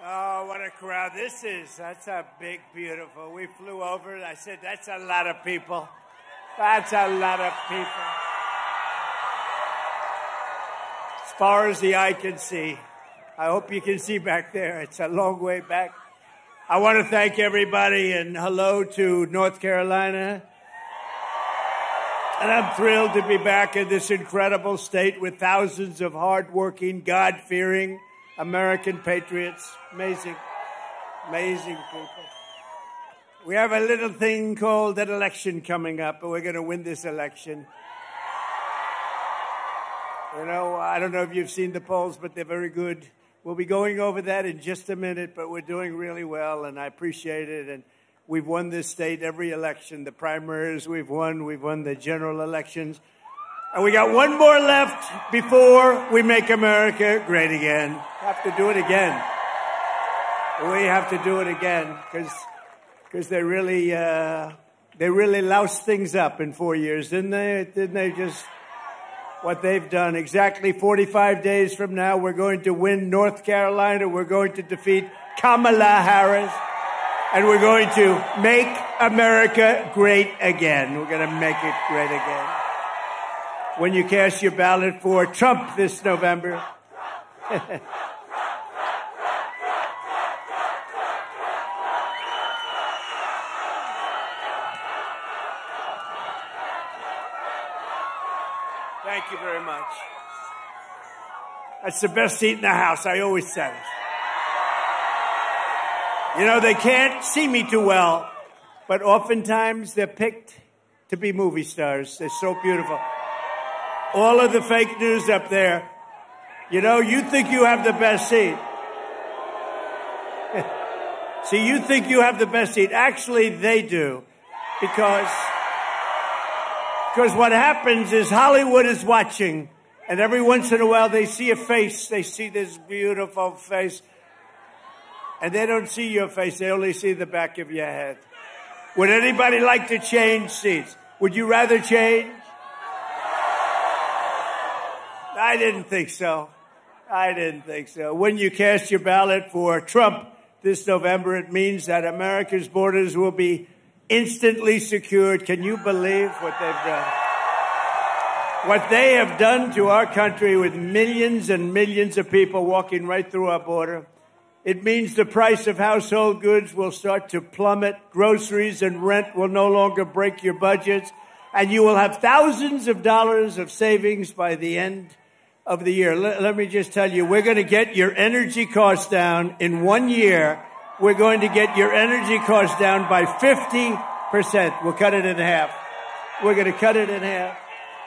Oh, what a crowd this is. That's a big, beautiful. We flew over and I said, that's a lot of people. That's a lot of people. As far as the eye can see. I hope you can see back there. It's a long way back. I want to thank everybody and hello to North Carolina. And I'm thrilled to be back in this incredible state with thousands of hardworking, God-fearing American patriots. Amazing, amazing people. We have a little thing called an election coming up, and we're going to win this election. You know, I don't know if you've seen the polls, but they're very good. We'll be going over that in just a minute, but we're doing really well, and I appreciate it. And we've won this state every election. The primaries we've won the general elections. And we got one more left before we make America great again. Have to do it again. We have to do it again because they really loused things up in 4 years, didn't they? Didn't they just what they've done? Exactly 45 days from now, we're going to win North Carolina. We're going to defeat Kamala Harris. And we're going to make America great again. We're going to make it great again. When you cast your ballot for Trump this November. Thank you very much. That's the best seat in the House. I always said it. You know, they can't see me too well, but oftentimes they're picked to be movie stars. They're so beautiful. All of the fake news up there, you know, you think you have the best seat. See, you think you have the best seat. Actually, they do. Because what happens is Hollywood is watching, and every once in a while they see a face. They see this beautiful face. And they don't see your face. They only see the back of your head. Would anybody like to change seats? Would you rather change? I didn't think so. I didn't think so. When you cast your ballot for Trump this November, it means that America's borders will be instantly secured. Can you believe what they've done? What they have done to our country with millions and millions of people walking right through our border. It means the price of household goods will start to plummet. Groceries and rent will no longer break your budgets. And you will have thousands of dollars of savings by the end of the year. Let me just tell you, we're going to get your energy costs down in 1 year. We're going to get your energy costs down by 50%. We'll cut it in half. We're going to cut it in half.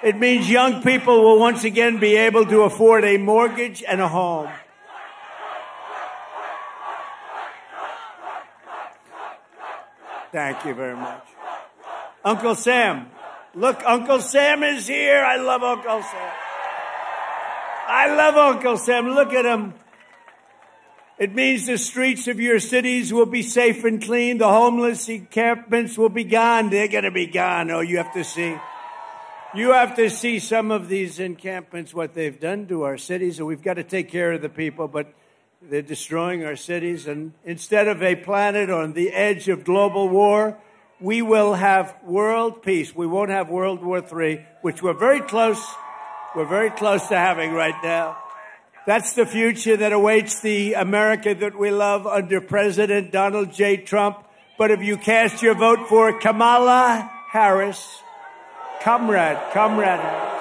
It means young people will once again be able to afford a mortgage and a home. Thank you very much. Uncle Sam. Look, Uncle Sam is here. I love Uncle Sam. I love Uncle Sam. Look at him. It means the streets of your cities will be safe and clean. The homeless encampments will be gone. They're going to be gone. Oh, you have to see. You have to see some of these encampments, what they've done to our cities. And we've got to take care of the people, but they're destroying our cities. And instead of a planet on the edge of global war, we will have world peace. We won't have World War III, which we're very close to having right now. That's the future that awaits the America that we love under President Donald J. Trump. But if you cast your vote for Kamala Harris, Comrade Harris,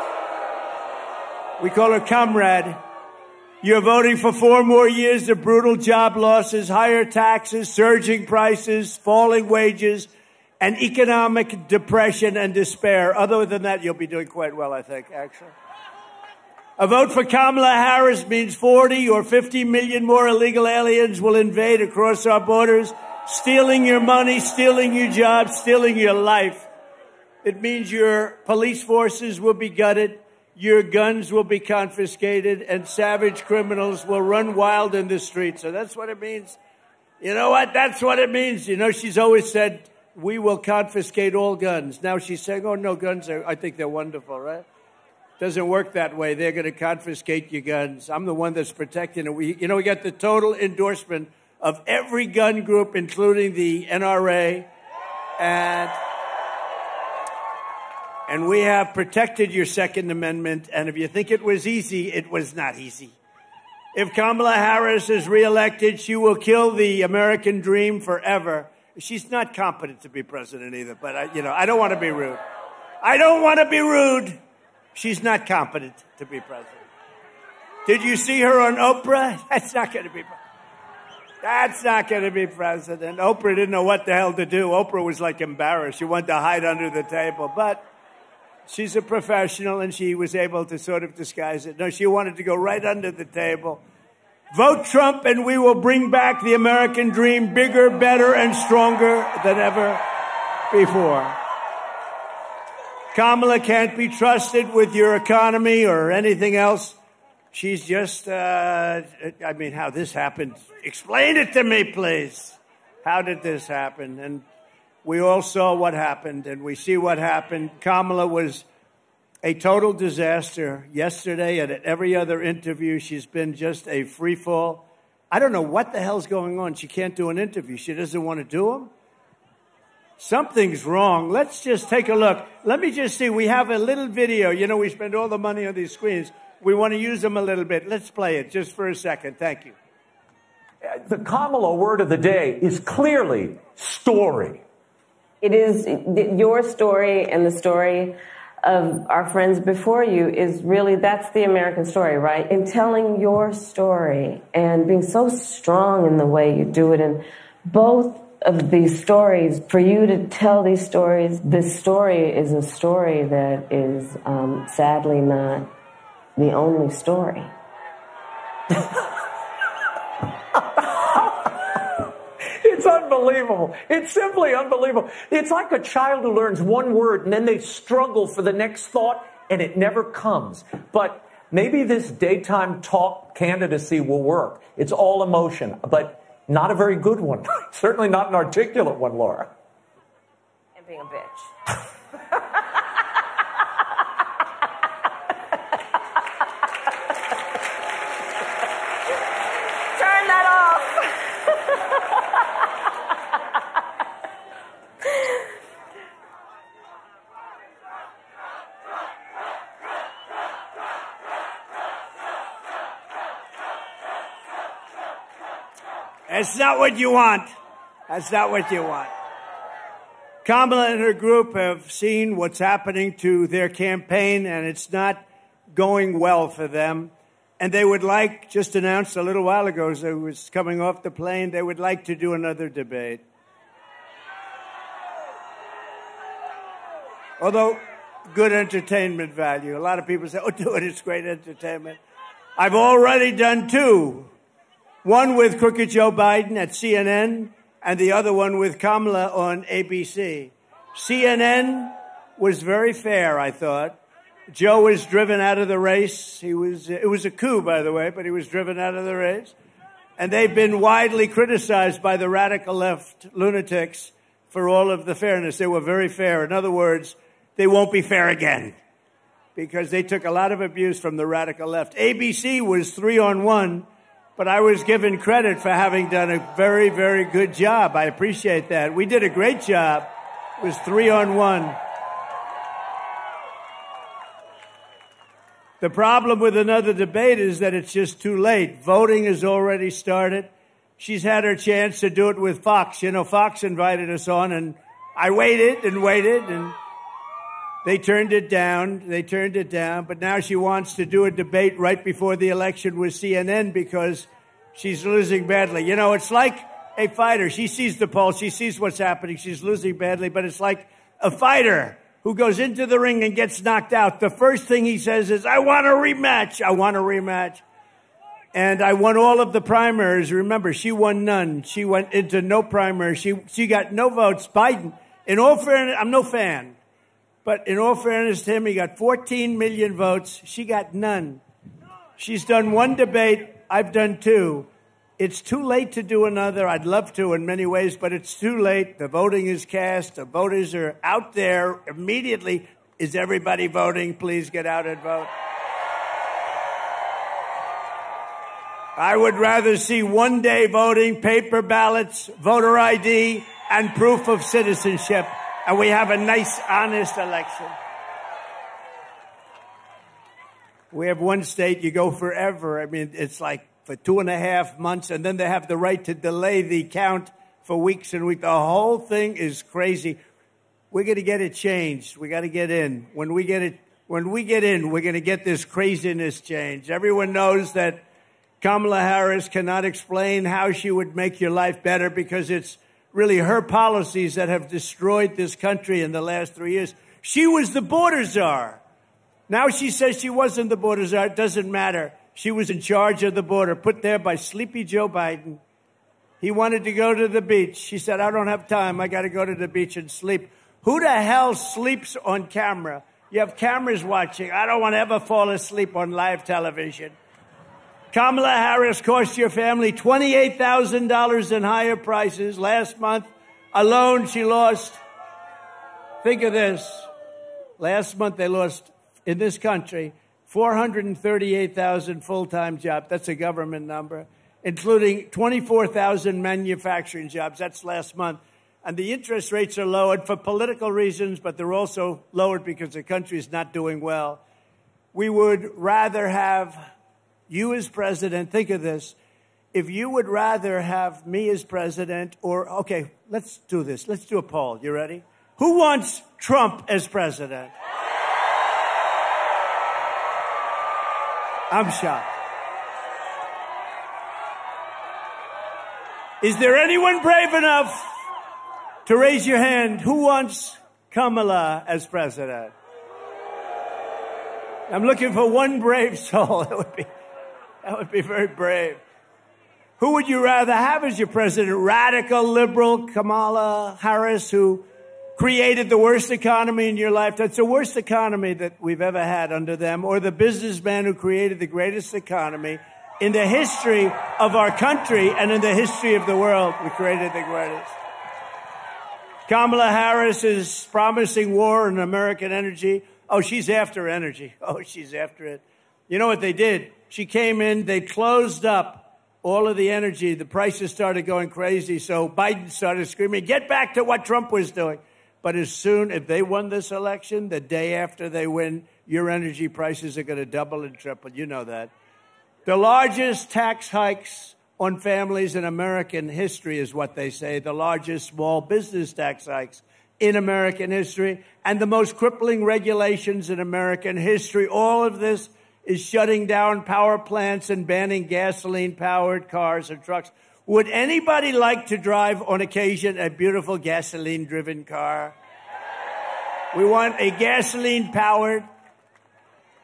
we call her Comrade, you're voting for 4 more years of brutal job losses, higher taxes, surging prices, falling wages, and economic depression and despair. Other than that, you'll be doing quite well, I think, actually. A vote for Kamala Harris means 40 or 50 million more illegal aliens will invade across our borders, stealing your money, stealing your jobs, stealing your life. It means your police forces will be gutted, your guns will be confiscated, and savage criminals will run wild in the streets. So that's what it means. You know what? That's what it means. You know, she's always said, we will confiscate all guns. Now she's saying, oh, no, guns I think they're wonderful, right? Doesn't work that way. They're going to confiscate your guns. I'm the one that's protecting it. We got the total endorsement of every gun group, including the NRA. And we have protected your Second Amendment. And if you think it was easy, it was not easy. If Kamala Harris is reelected, she will kill the American dream forever. She's not competent to be president either, but I don't want to be rude. I don't want to be rude. She's not competent to be president. Did you see her on Oprah? That's not going to be president. That's not going to be president. Oprah didn't know what the hell to do. Oprah was like embarrassed. She wanted to hide under the table, but she's a professional, and she was able to sort of disguise it. No, she wanted to go right under the table. Vote Trump, and we will bring back the American dream bigger, better, and stronger than ever before. Kamala can't be trusted with your economy or anything else. She's just, how this happened. Explain it to me, please. How did this happen? And we all saw what happened, and we see what happened. Kamala was a total disaster yesterday, and at every other interview, she's been just a free fall. I don't know what the hell's going on. She can't do an interview. She doesn't want to do them. Something's wrong. Let's just take a look. Let me just see. We have a little video. You know, we spend all the money on these screens. We want to use them a little bit. Let's play it just for a second. Thank you. The Kamala word of the day is clearly story. It is your story and the story of our friends before you is really, that's the American story, right? In telling your story and being so strong in the way you do it. And both of these stories, for you to tell these stories, this story is a story that is sadly not the only story. It's unbelievable. It's simply unbelievable. It's like a child who learns one word and then they struggle for the next thought and it never comes. But maybe this daytime talk candidacy will work. It's all emotion, but not a very good one. Certainly not an articulate one, Laura. And being a bitch. Turn that off. That's not what you want. That's not what you want. Kamala and her group have seen what's happening to their campaign, and it's not going well for them. And they would like, just announced a little while ago as I was coming off the plane, they would like to do another debate. Although, good entertainment value. A lot of people say, oh, do it, it's great entertainment. I've already done two. One with Crooked Joe Biden at CNN, and the other one with Kamala on ABC. CNN was very fair, I thought. Joe was driven out of the race. It was a coup, by the way, but he was driven out of the race. And they've been widely criticized by the radical left lunatics for all of the fairness. They were very fair. In other words, they won't be fair again because they took a lot of abuse from the radical left. ABC was 3-on-1. But I was given credit for having done a very, very good job. I appreciate that. We did a great job. It was 3-on-1. The problem with another debate is that it's just too late. Voting has already started. She's had her chance to do it with Fox. You know, Fox invited us on, and I waited, and they turned it down. But now she wants to do a debate right before the election with CNN because she's losing badly. You know, it's like a fighter. She sees the pulse. She sees what's happening. She's losing badly. But it's like a fighter who goes into the ring and gets knocked out. The first thing he says is, I want a rematch. I want a rematch. And I won all of the primaries. Remember, she won none. She went into no primary. She got no votes. Biden, in all fairness, I'm no fan. But in all fairness to him, he got 14 million votes. She got none. She's done one debate. I've done two. It's too late to do another. I'd love to in many ways, but it's too late. The voting is cast. The voters are out there immediately. Is everybody voting? Please get out and vote. I would rather see one-day voting, paper ballots, voter ID, and proof of citizenship, and we have a nice, honest election. We have one state, you go forever. I mean, it's like for 2.5 months, and then they have the right to delay the count for weeks and weeks. The whole thing is crazy. We're going to get it changed. We got to get in. When we get in, we're going to get this craziness changed. Everyone knows that Kamala Harris cannot explain how she would make your life better because it's really her policies that have destroyed this country in the last 3 years. She was the border czar. Now she says she wasn't the border czar. It doesn't matter. She was in charge of the border, put there by sleepy Joe Biden. He wanted to go to the beach. She said, I don't have time. I got to go to the beach and sleep. Who the hell sleeps on camera? You have cameras watching. I don't want to ever fall asleep on live television. Kamala Harris cost your family $28,000 in higher prices. Last month alone, she lost, think of this, last month they lost, in this country, 438,000 full-time jobs. That's a government number, including 24,000 manufacturing jobs. That's last month. And the interest rates are lowered for political reasons, but they're also lowered because the country is not doing well. We would rather have you as president. Think of this. If you would rather have me as president or, okay, let's do this. Let's do a poll. You ready? Who wants Trump as president? I'm shocked. Is there anyone brave enough to raise your hand? Who wants Kamala as president? I'm looking for one brave soul. That would be very brave. Who would you rather have as your president? Radical liberal Kamala Harris, who created the worst economy in your life. That's the worst economy that we've ever had under them. Or the businessman who created the greatest economy in the history of our country and in the history of the world. We created the greatest. Kamala Harris is promising war on American energy. Oh, she's after energy. Oh, she's after it. You know what they did? She came in, they closed up all of the energy. The prices started going crazy. So Biden started screaming, get back to what Trump was doing. But as soon as they won this election, the day after they win, your energy prices are going to double and triple. You know that. The largest tax hikes on families in American history is what they say. The largest small business tax hikes in American history and the most crippling regulations in American history. All of this is shutting down power plants and banning gasoline-powered cars and trucks. Would anybody like to drive, on occasion, a beautiful gasoline-driven car? We want a gasoline-powered.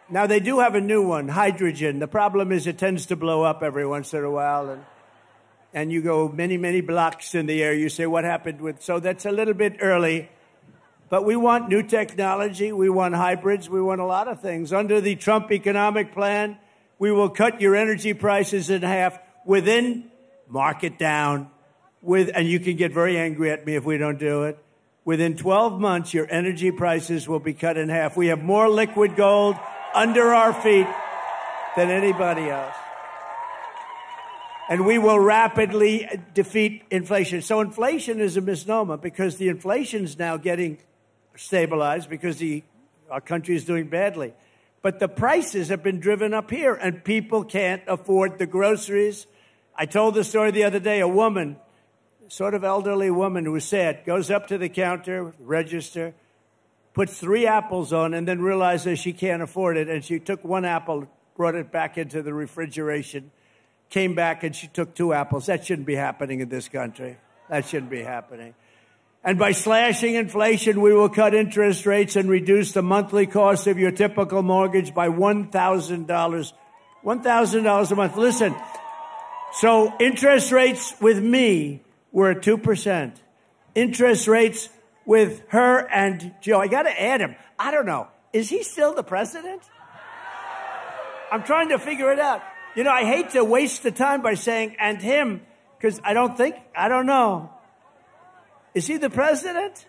Now, they do have a new one, hydrogen. The problem is it tends to blow up every once in a while, and you go many, many blocks in the air. You say, what happened with... So that's a little bit early. But we want new technology. We want hybrids. We want a lot of things. Under the Trump economic plan, we will cut your energy prices in half within... Mark it down. And you can get very angry at me if we don't do it. Within 12 months, your energy prices will be cut in half. We have more liquid gold under our feet than anybody else. And we will rapidly defeat inflation. So inflation is a misnomer because the inflation's now getting stabilized because our country is doing badly. But the prices have been driven up here, and people can't afford the groceries. I told the story the other day. A woman, sort of elderly woman who was sad, goes up to the counter, register, puts 3 apples on, and then realizes she can't afford it. And she took 1 apple, brought it back into the refrigeration, came back, and she took 2 apples. That shouldn't be happening in this country. That shouldn't be happening. And by slashing inflation, we will cut interest rates and reduce the monthly cost of your typical mortgage by $1,000. $1,000 a month. Listen. So interest rates with me were at 2%. Interest rates with her and Joe. I got to add him. I don't know. Is he still the president? I'm trying to figure it out. You know, I hate to waste the time by saying and him because I don't know. Is he the president?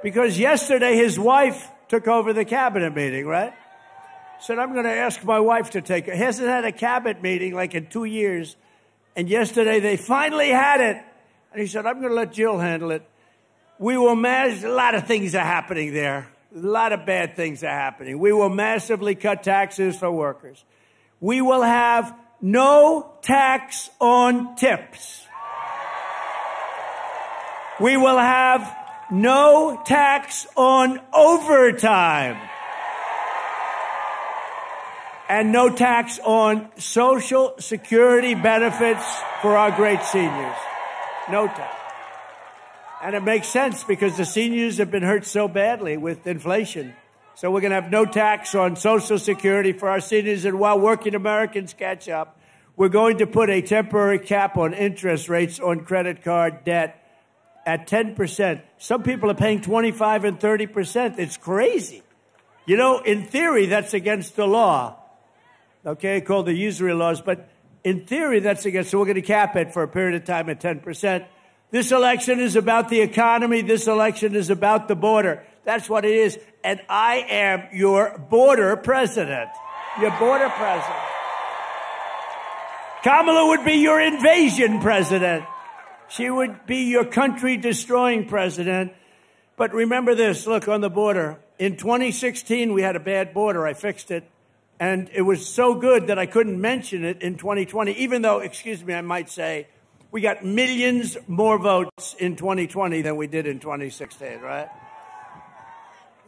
Because yesterday his wife took over the cabinet meeting, right? Said, I'm going to ask my wife to take it. Hasn't had a cabinet meeting like in 2 years. And yesterday they finally had it. And he said, I'm going to let Jill handle it. We will manage. A lot of things are happening there. A lot of bad things are happening. We will massively cut taxes for workers. We will have no tax on tips. We will have no tax on overtime. And no tax on Social Security benefits for our great seniors. No tax. And it makes sense because the seniors have been hurt so badly with inflation. So we're going to have no tax on Social Security for our seniors. And while working Americans catch up, we're going to put a temporary cap on interest rates on credit card debt at 10%. Some people are paying 25 and 30%. It's crazy. You know, in theory, that's against the law. Okay, called the usury laws. But in theory, that's against. So we're going to cap it for a period of time at 10%. This election is about the economy. This election is about the border. That's what it is. And I am your border president. Your border president. Kamala would be your invasion president. She would be your country-destroying president. But remember this. Look, on the border. In 2016, we had a bad border. I fixed it. And it was so good that I couldn't mention it in 2020, even though, excuse me, I might say, we got millions more votes in 2020 than we did in 2016, right?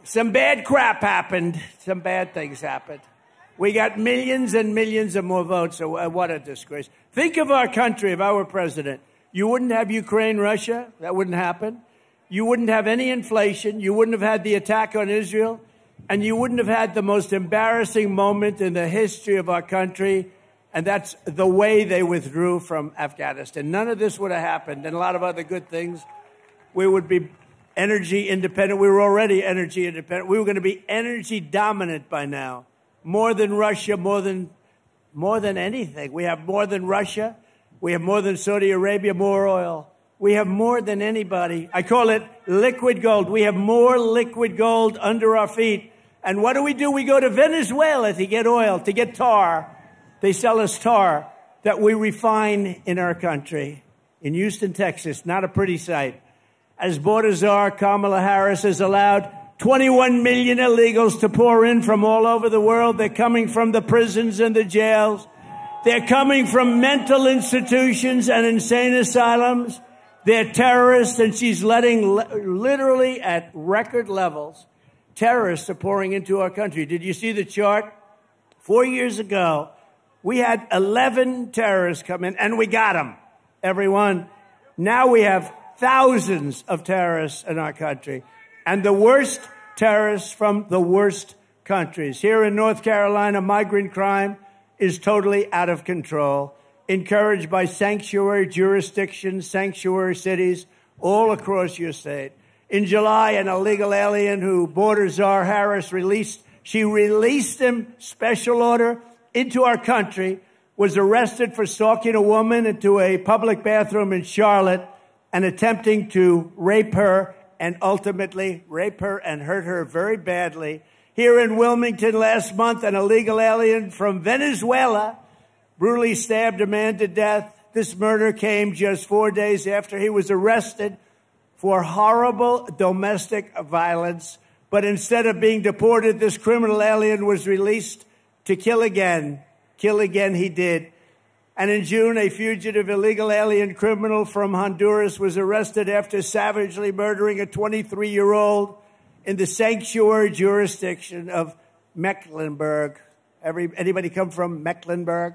Some bad crap happened. Some bad things happened. We got millions and millions of more votes. So what a disgrace. Think of our country if I were president. You wouldn't have Ukraine, Russia. That wouldn't happen. You wouldn't have any inflation. You wouldn't have had the attack on Israel. And you wouldn't have had the most embarrassing moment in the history of our country, and that's the way they withdrew from Afghanistan. None of this would have happened, and a lot of other good things. We would be energy independent. We were already energy independent. We were going to be energy dominant by now, more than Russia, more than anything. We have more than Russia. We have more than Saudi Arabia, more oil. We have more than anybody. I call it liquid gold. We have more liquid gold under our feet. And what do? We go to Venezuela to get oil, to get tar. They sell us tar that we refine in our country. In Houston, Texas, not a pretty sight. As border czar, Kamala Harris has allowed 21 million illegals to pour in from all over the world. They're coming from the prisons and the jails. They're coming from mental institutions and insane asylums. They're terrorists, and she's letting, literally at record levels, terrorists are pouring into our country. Did you see the chart? 4 years ago, we had 11 terrorists come in, and we got them, everyone. Now we have thousands of terrorists in our country, and the worst terrorists from the worst countries. Here in North Carolina, migrant crime is totally out of control, encouraged by sanctuary jurisdictions, sanctuary cities all across your state. In July, an illegal alien who border czar Harris released him, special order, into our country, was arrested for stalking a woman into a public bathroom in Charlotte and attempting to rape her and ultimately rape her and hurt her very badly. Here in Wilmington last month, an illegal alien from Venezuela brutally stabbed a man to death. This murder came just 4 days after he was arrested for horrible domestic violence. But instead of being deported, this criminal alien was released to kill again. Kill again he did. And in June, a fugitive illegal alien criminal from Honduras was arrested after savagely murdering a 23-year-old in the sanctuary jurisdiction of Mecklenburg. Anybody come from Mecklenburg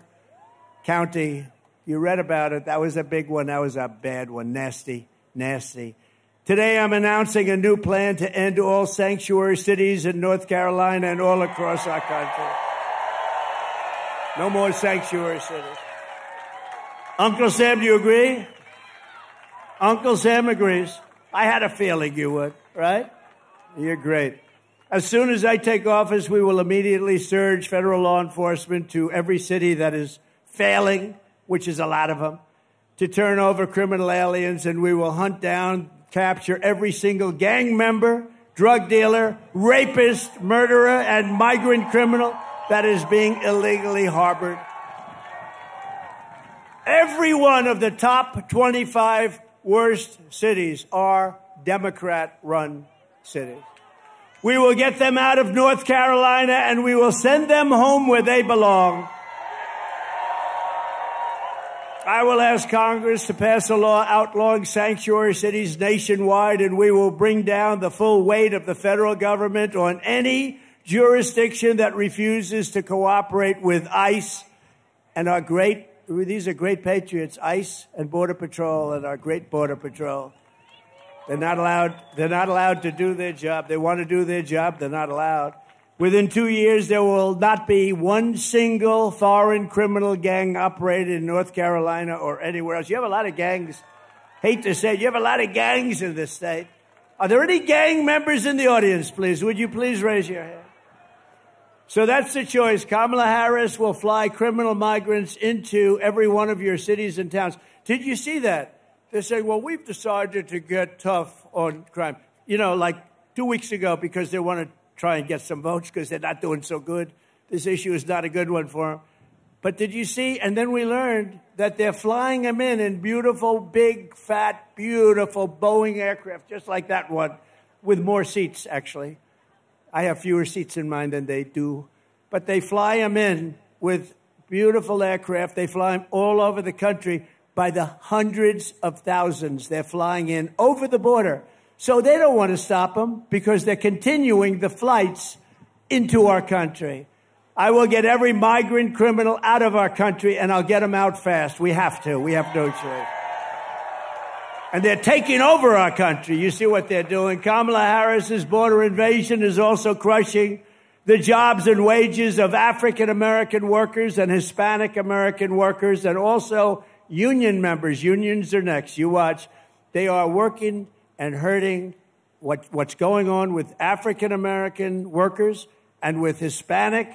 County? You read about it. That was a big one. That was a bad one. Nasty, nasty. Today, I'm announcing a new plan to end all sanctuary cities in North Carolina and all across our country. No more sanctuary cities. Uncle Sam, do you agree? Uncle Sam agrees. I had a feeling you would, right? You're great. As soon as I take office, we will immediately surge federal law enforcement to every city that is failing, which is a lot of them, to turn over criminal aliens, and we will hunt down, capture every single gang member, drug dealer, rapist, murderer, and migrant criminal that is being illegally harbored. Every one of the top 25 worst cities are Democrat-run cities. We will get them out of North Carolina, and we will send them home where they belong. I will ask Congress to pass a law outlawing sanctuary cities nationwide, and we will bring down the full weight of the federal government on any jurisdiction that refuses to cooperate with ICE and these are great patriots, ICE and Border Patrol and our great Border Patrol. They're not allowed to do their job. They want to do their job. They're not allowed. Within 2 years, there will not be one single foreign criminal gang operated in North Carolina or anywhere else. You have a lot of gangs. Hate to say it, you have a lot of gangs in this state. Are there any gang members in the audience, please? Would you please raise your hand? So that's the choice. Kamala Harris will fly criminal migrants into every one of your cities and towns. Did you see that? They're saying, well, we've decided to get tough on crime. You know, like 2 weeks ago, because they want to try and get some votes because they're not doing so good. This issue is not a good one for them. But did you see? And then we learned that they're flying them in beautiful, big, fat, beautiful Boeing aircraft, just like that one, with more seats, actually. I have fewer seats in mine than they do. But they fly them in with beautiful aircraft. They fly them all over the country by the hundreds of thousands. They're flying in over the border. So they don't want to stop them because they're continuing the flights into our country. I will get every migrant criminal out of our country, and I'll get them out fast. We have to. We have no choice. And they're taking over our country. You see what they're doing. Kamala Harris's border invasion is also crushing the jobs and wages of African-American workers and Hispanic-American workers, and also union members. Unions are next. You watch. They are working and hurting what's going on with African-American workers and with Hispanic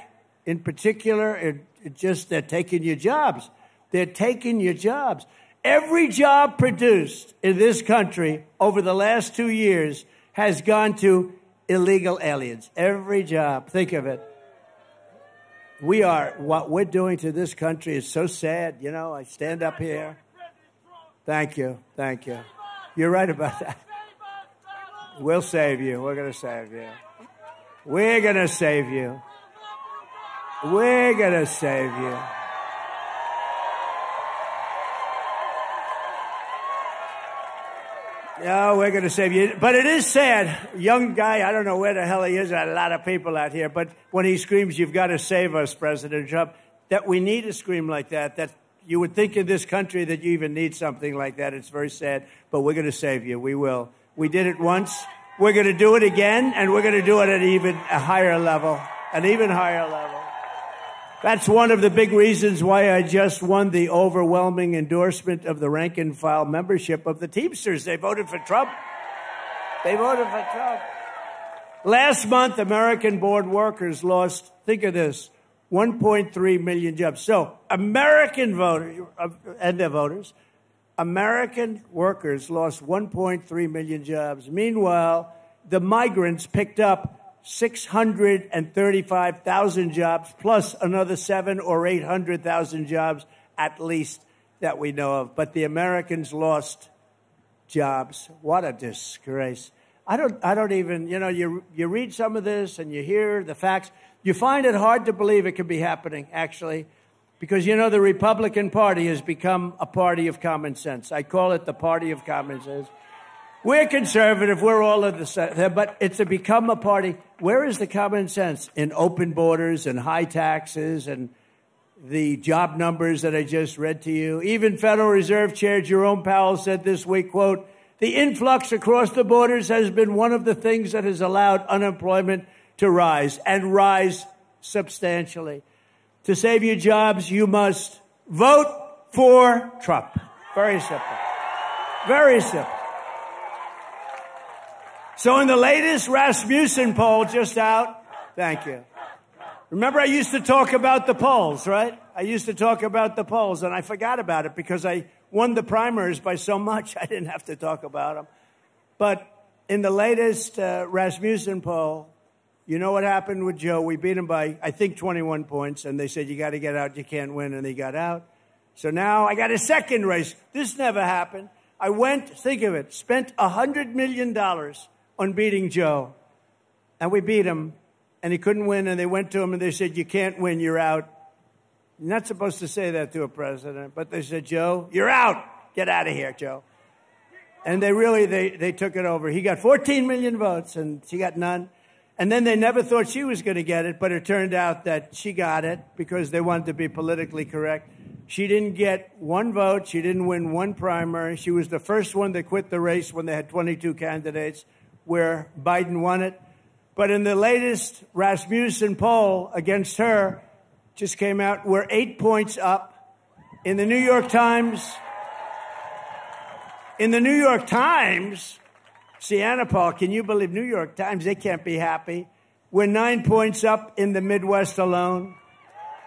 in particular. They're taking your jobs. They're taking your jobs. Every job produced in this country over the last 2 years has gone to illegal aliens. Every job. Think of it. What we're doing to this country is so sad. You know, I stand up here. Thank you. Thank you. You're right about that. We'll save you. We're going to save you. We're going to save you. We're going to save you. No, we're going to save you. But it is sad. Young guy, I don't know where the hell he is. There are a lot of people out here. But when he screams, you've got to save us, President Trump, that we need to scream like that, that you would think in this country that you even need something like that. It's very sad. But we're going to save you. We will. We did it once. We're going to do it again. And we're going to do it at a higher level. An even higher level. That's one of the big reasons why I just won the overwhelming endorsement of the rank and file membership of the Teamsters. They voted for Trump. They voted for Trump. Last month, American-born workers lost, think of this, 1.3 million jobs. So American voters and their voters, American workers lost 1.3 million jobs. Meanwhile, the migrants picked up 635,000 jobs, plus another 700,000 or 800,000 jobs at least that we know of. But the Americans lost jobs. What a disgrace. I don't even, you read some of this and you hear the facts. You find it hard to believe it could be happening, actually, because, the Republican Party has become a party of common sense. I call it the party of common sense. We're conservative. We're all of the same, but it's become a party. Where is the common sense? In open borders and high taxes and the job numbers that I just read to you. Even Federal Reserve Chair Jerome Powell said this week, quote, the influx across the borders has been one of the things that has allowed unemployment to rise and rise substantially. To save your jobs, you must vote for Trump. Very simple. Very simple. So in the latest Rasmussen poll just out, thank you. Remember I used to talk about the polls, right? I used to talk about the polls, and I forgot about it because I won the primaries by so much I didn't have to talk about them. But in the latest Rasmussen poll, You know what happened with Joe? We beat him by, I think, 21 points, and they said, you got to get out, you can't win, and he got out. So now I got a second race. This never happened. I went, think of it, spent $100 million on beating Joe, and we beat him, and he couldn't win, and they went to him, and they said, you can't win, you're out. You're not supposed to say that to a president, but they said, Joe, you're out. Get out of here, Joe. And they took it over. He got 14 million votes, and she got none. And then they never thought she was going to get it, but it turned out that she got it because they wanted to be politically correct. She didn't get one vote. She didn't win one primary. She was the first one that quit the race when they had 22 candidates, where Biden won it. But in the latest Rasmussen poll against her, just came out, we're 8 points up. In the New York Times, Sienna Paul, can you believe New York Times? They can't be happy. We're 9 points up in the Midwest alone.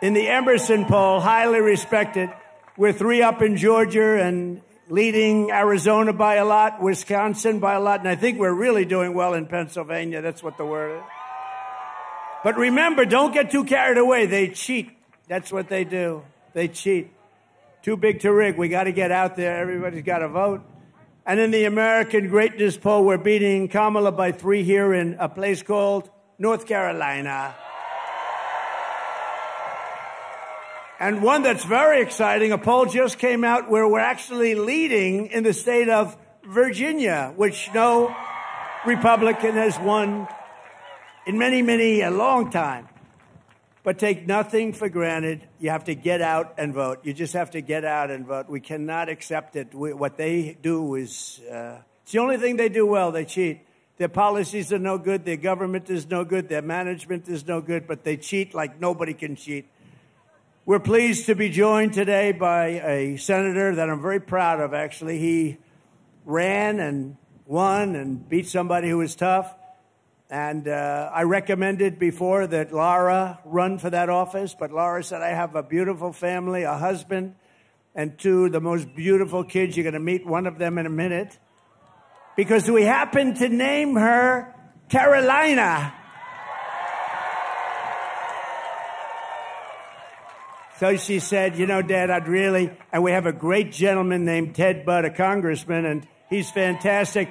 In the Emerson poll, highly respected, we're 3 up in Georgia and leading Arizona by a lot, Wisconsin by a lot, and I think we're really doing well in Pennsylvania. That's what the word is. But remember, don't get too carried away. They cheat. That's what they do. They cheat. Too big to rig. We got to get out there. Everybody's got to vote. And in the American Greatness poll, we're beating Kamala by 3 here in a place called North Carolina. And one that's very exciting, a poll just came out where we're actually leading in the state of Virginia, which no Republican has won in a long time. But take nothing for granted. You have to get out and vote. You just have to get out and vote. We cannot accept it. What they do is, it's the only thing they do well. They cheat. Their policies are no good. Their government is no good. Their management is no good. But they cheat like nobody can cheat. We're pleased to be joined today by a senator that I'm very proud of, actually. He ran and won and beat somebody who was tough. And I recommended before that Laura run for that office, but Laura said, I have a beautiful family, a husband, and 2 the most beautiful kids. You're going to meet one of them in a minute. Because we happen to name her Carolina. So she said, you know, Dad, and we have a great gentleman named Ted Budd, a congressman, and he's fantastic.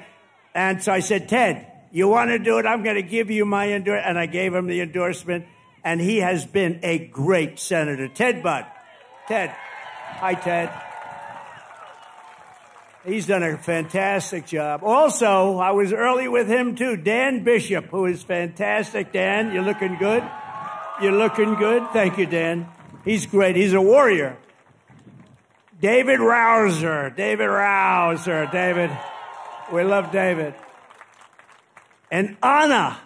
And so I said, Ted, you want to do it? I'm going to give you my endorsement. And I gave him the endorsement. And he has been a great senator. Ted Budd. Ted. Hi, Ted. He's done a fantastic job. Also, I was early with him, too. Dan Bishop, who is fantastic. Dan, you're looking good. You're looking good. Thank you, Dan. He's great. He's a warrior. David Rouser. David. We love David. And Anna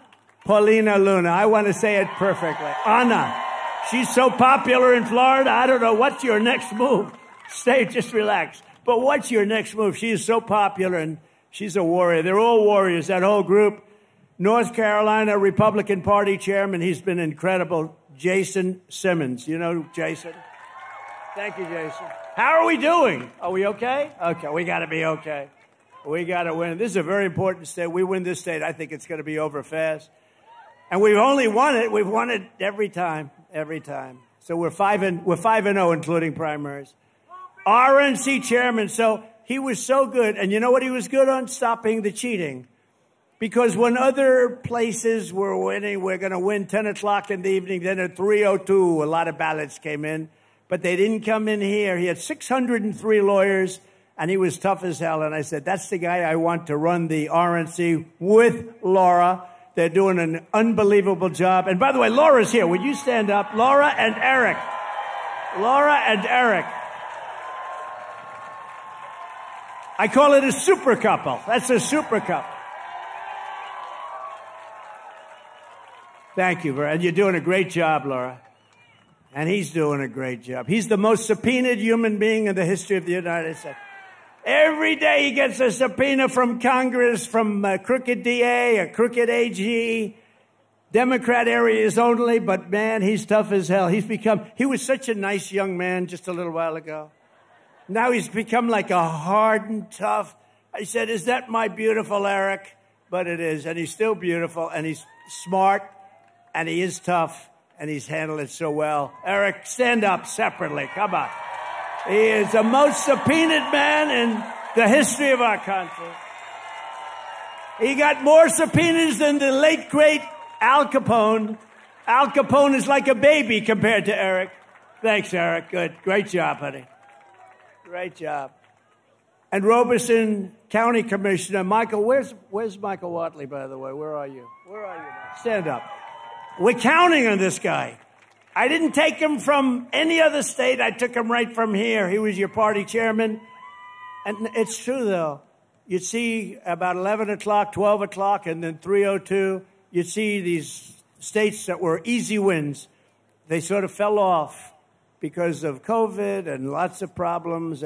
Paulina Luna. I want to say it perfectly. Anna. She's so popular in Florida. I don't know. What's your next move? Just relax. But what's your next move? She is so popular, and she's a warrior. They're all warriors, that whole group. North Carolina Republican Party chairman. He's been incredible. Jason Simmons. You know Jason? Thank you, Jason. How are we doing? Are we okay? Okay, we got to be okay. We got to win. This is a very important state. We win this state, I think it's going to be over fast. And we've only won it. We've won it every time. So we're 5-0, including primaries. RNC chairman. So he was so good. And you know what he was good on? Stopping the cheating. Because when other places were winning, we're going to win 10 o'clock in the evening. Then at 3:02, a lot of ballots came in. But they didn't come in here. He had 603 lawyers. And he was tough as hell. And I said, that's the guy I want to run the RNC with Laura. They're doing an unbelievable job. And by the way, Laura's here. Would you stand up? Laura and Eric. I call it a super couple. That's a super couple. Thank you, and you're doing a great job, Laura. And he's doing a great job. He's the most subpoenaed human being in the history of the United States. Every day he gets a subpoena from Congress, from a crooked DA, a crooked AG, Democrat areas only, but man, he's tough as hell. He was such a nice young man just a little while ago. Now he's become like a hardened, tough. I said, is that my beautiful Eric? But it is, and he's still beautiful, and he's smart, and he is tough, and he's handled it so well. Eric, stand up separately. Come on. He is the most subpoenaed man in the history of our country. He got more subpoenas than the late, great Al Capone. Al Capone is like a baby compared to Eric. Thanks, Eric. Good. Great job, honey. Great job. And Robeson County Commissioner Michael, where's Michael Watley, by the way? Where are you? Where are you now? Stand up. We're counting on this guy. I didn't take him from any other state. I took him right from here. He was your party chairman. And it's true, though. You'd see about 11 o'clock, 12 o'clock, and then 3:02, you'd see these states that were easy wins. They sort of fell off because of COVID and lots of problems.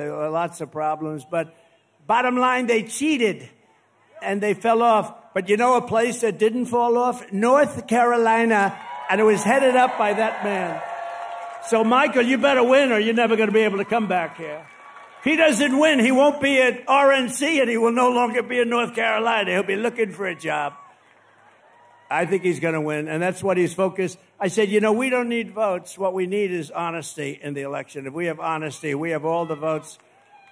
But bottom line, they cheated, and they fell off. But you know a place that didn't fall off? North Carolina, and it was headed up by that man. So, Michael, you better win or you're never going to be able to come back here. If he doesn't win, he won't be at RNC, and he will no longer be in North Carolina. He'll be looking for a job. I think he's going to win, and that's what he's focused. I said, we don't need votes. What we need is honesty in the election. If we have honesty, we have all the votes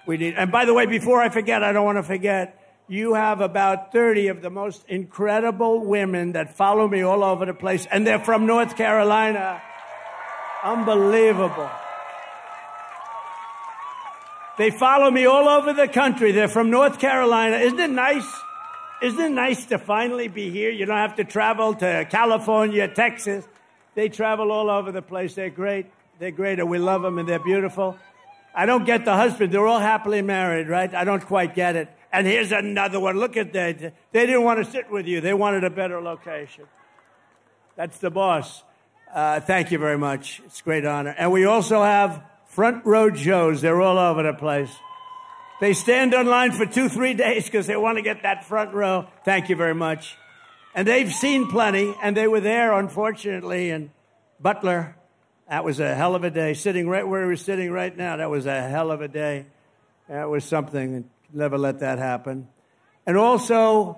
we need. And by the way, before I forget, I don't want to forget, you have about 30 of the most incredible women that follow me all over the place, and they're from North Carolina. Unbelievable. They follow me all over the country. They're from North Carolina. Isn't it nice? Isn't it nice to finally be here? You don't have to travel to California, Texas. They travel all over the place. They're great. They're great, and we love them, and they're beautiful. I don't get the husband. They're all happily married, right? I don't quite get it. And here's another one. Look at that. They didn't want to sit with you. They wanted a better location. That's the boss. Thank you very much. It's a great honor. And we also have front row Joes. They're all over the place. They stand on line for 2-3 days because they want to get that front row. Thank you very much. And they've seen plenty, and they were there, unfortunately, in Butler. That was a hell of a day. Sitting right where we're sitting right now, that was a hell of a day. That was something. Never let that happen. And also,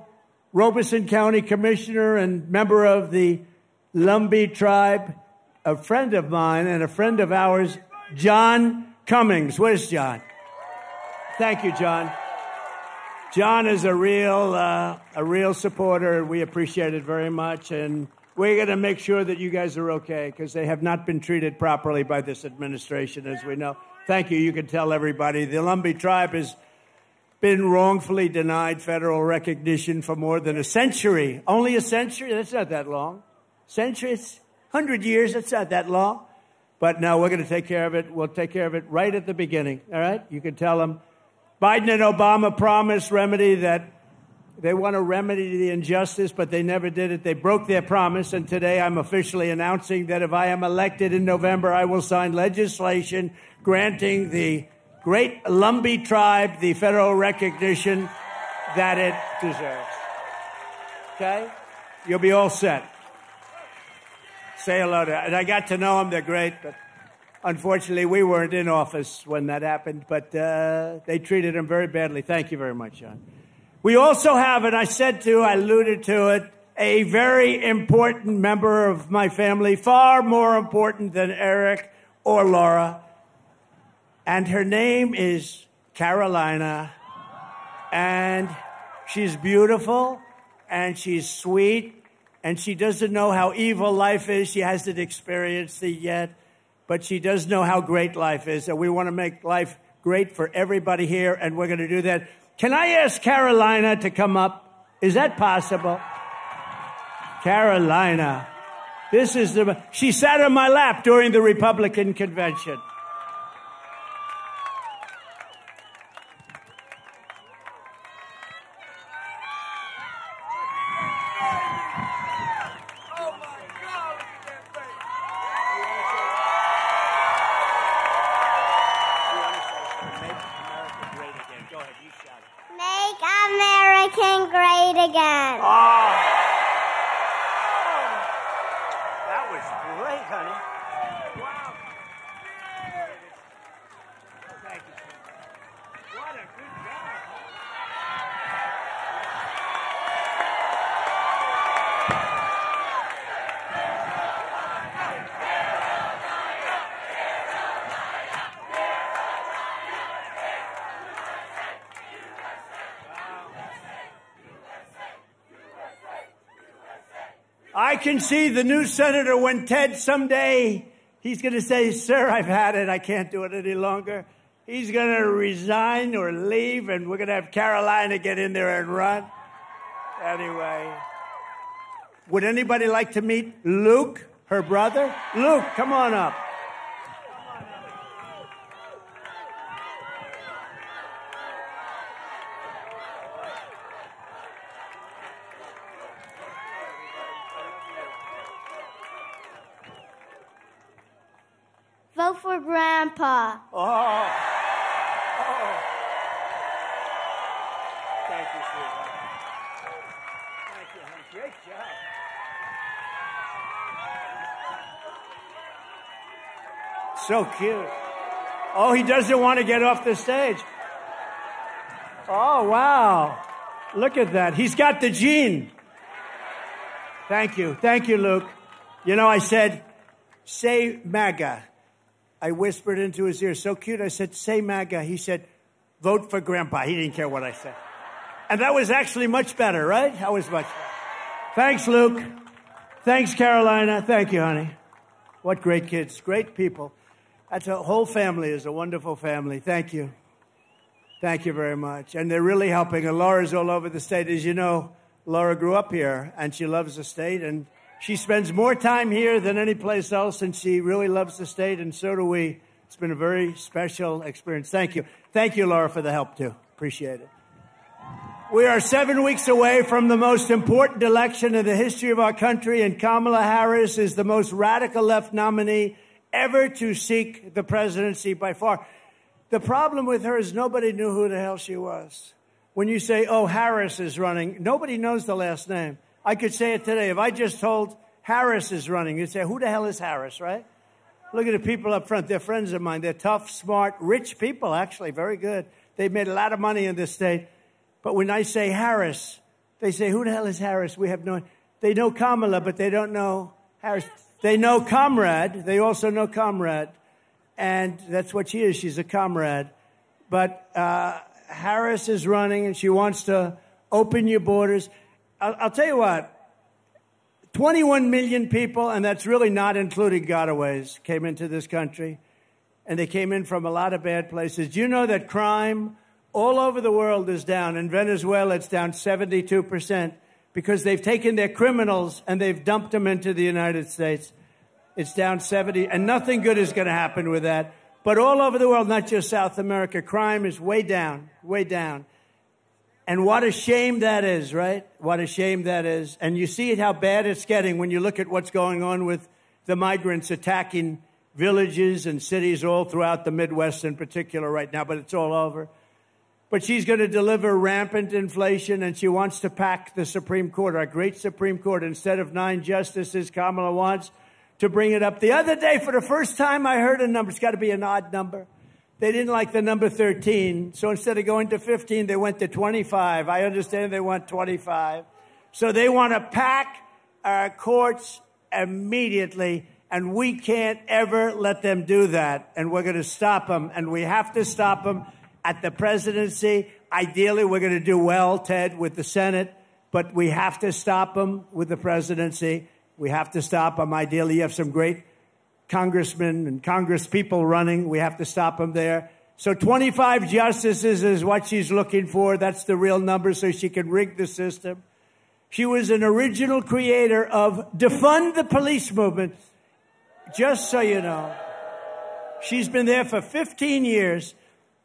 Robeson County Commissioner and member of the Lumbee tribe, a friend of mine and a friend of ours, John Cummings. Where's John? Thank you, John. John is a real supporter. We appreciate it very much, and we're going to make sure that you guys are okay because they have not been treated properly by this administration, as we know. Thank you. You can tell everybody the Lumbee tribe has been wrongfully denied federal recognition for more than a century. Only a century? That's not that long. Centuries? 100 years? That's not that long. But no, we're going to take care of it. We'll take care of it right at the beginning. All right? You can tell them. Biden and Obama promised that they want to remedy the injustice, but they never did it. They broke their promise, and today I'm officially announcing that if I am elected in November, I will sign legislation granting the great Lumbee tribe the federal recognition that it deserves. Okay? You'll be all set. Say hello to, and I got to know them. They're great, but unfortunately, we weren't in office when that happened, but they treated him very badly. Thank you very much, John. We also have, and I alluded to it, a very important member of my family, far more important than Eric or Laura, and her name is Carolina, and she's beautiful, and she's sweet, and she doesn't know how evil life is. She hasn't experienced it yet. But she does know how great life is, and we want to make life great for everybody here, and we're going to do that. Can I ask Carolina to come up? Is that possible? Carolina. She sat on my lap during the Republican convention. Again. Oh, that was great, honey. Wow. Thank you. What a good job. I can see the new senator when Ted someday, he's going to say, sir, I've had it. I can't do it any longer. He's going to resign or leave, and we're going to have Carolina get in there and run. Anyway, would anybody like to meet Luke, her brother? Luke, come on up. Vote for Grandpa. Oh. Thank you, sweetheart. Thank you, honey. Great job. So cute. Oh, he doesn't want to get off the stage. Oh, wow. Look at that. He's got the gene. Thank you. Thank you, Luke. You know, I said, say MAGA. I whispered into his ear, so cute. I said, say MAGA. He said, vote for Grandpa. He didn't care what I said. And that was actually much better, right? That was much better. Thanks, Luke. Thanks, Carolina. Thank you, honey. What great kids, great people. That's a whole family is a wonderful family. Thank you. Thank you very much. And they're really helping. And Laura's all over the state. As you know, Laura grew up here, and she loves the state. And she spends more time here than any place else, and she really loves the state, and so do we. It's been a very special experience. Thank you. Thank you, Laura, for the help, too. Appreciate it. We are 7 weeks away from the most important election in the history of our country, and Kamala Harris is the most radical left nominee ever to seek the presidency by far. The problem with her is nobody knew who the hell she was. When you say, oh, Harris is running, nobody knows the last name. I could say it today. If I just told Harris is running, you'd say, who the hell is Harris, right? Look at the people up front. They're friends of mine. They're tough, smart, rich people, actually, very good. They've made a lot of money in this state. But when I say Harris, they say, who the hell is Harris? We have no, they know Kamala, but they don't know Harris. They know Comrade. They also know Comrade. And that's what she is. She's a comrade. But Harris is running, and she wants to open your borders. I'll tell you what, 21 million people, and that's really not including gotaways, came into this country, and they came in from a lot of bad places. Do you know that crime all over the world is down? In Venezuela, it's down 72% because they've taken their criminals and they've dumped them into the United States. It's down 70, and nothing good is going to happen with that. But all over the world, not just South America, crime is way down, way down. And what a shame that is, right? What a shame that is. And you see how bad it's getting when you look at what's going on with the migrants attacking villages and cities all throughout the Midwest in particular right now, but it's all over. But she's going to deliver rampant inflation, and she wants to pack the Supreme Court, our great Supreme Court. Instead of 9 justices, Kamala wants to bring it up. The other day, for the first time, I heard a number. It's got to be an odd number. They didn't like the number 13, so instead of going to 15, they went to 25. I understand they want 25. So they want to pack our courts immediately, and we can't ever let them do that, and we're going to stop them, and we have to stop them at the presidency. Ideally, we're going to do well, Ted, with the Senate, but we have to stop them with the presidency. We have to stop them. Ideally, you have some great congressmen and congresspeople running. We have to stop them there. So 25 justices is what she's looking for. That's the real number, so she can rig the system. She was an original creator of defund the police movement. Just so you know, she's been there for 15 years.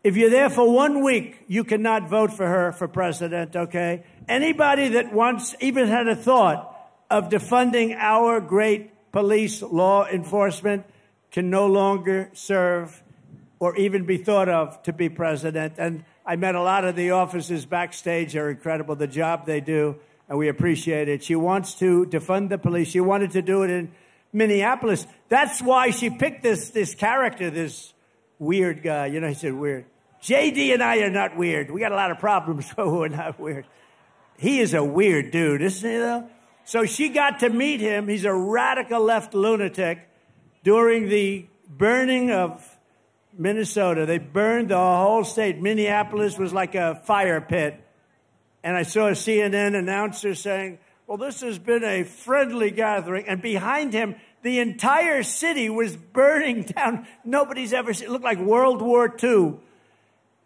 If you're there for 1 week, you cannot vote for her for president, okay? Anybody that once even had a thought of defunding our great police law enforcement can no longer serve or even be thought of to be president. And I met a lot of the officers backstage. They're incredible, the job they do, and we appreciate it. She wants to defund the police. She wanted to do it in Minneapolis. That's why she picked this character, this weird guy. You know, he said weird. JD and I are not weird. We got a lot of problems, but we're not weird. He is a weird dude, isn't he, though? So she got to meet him. He's a radical left lunatic. During the burning of Minnesota, they burned the whole state. Minneapolis was like a fire pit. And I saw a CNN announcer saying, Well, this has been a friendly gathering, and behind him, the entire city was burning down. Nobody's ever seen it. Looked like World War II.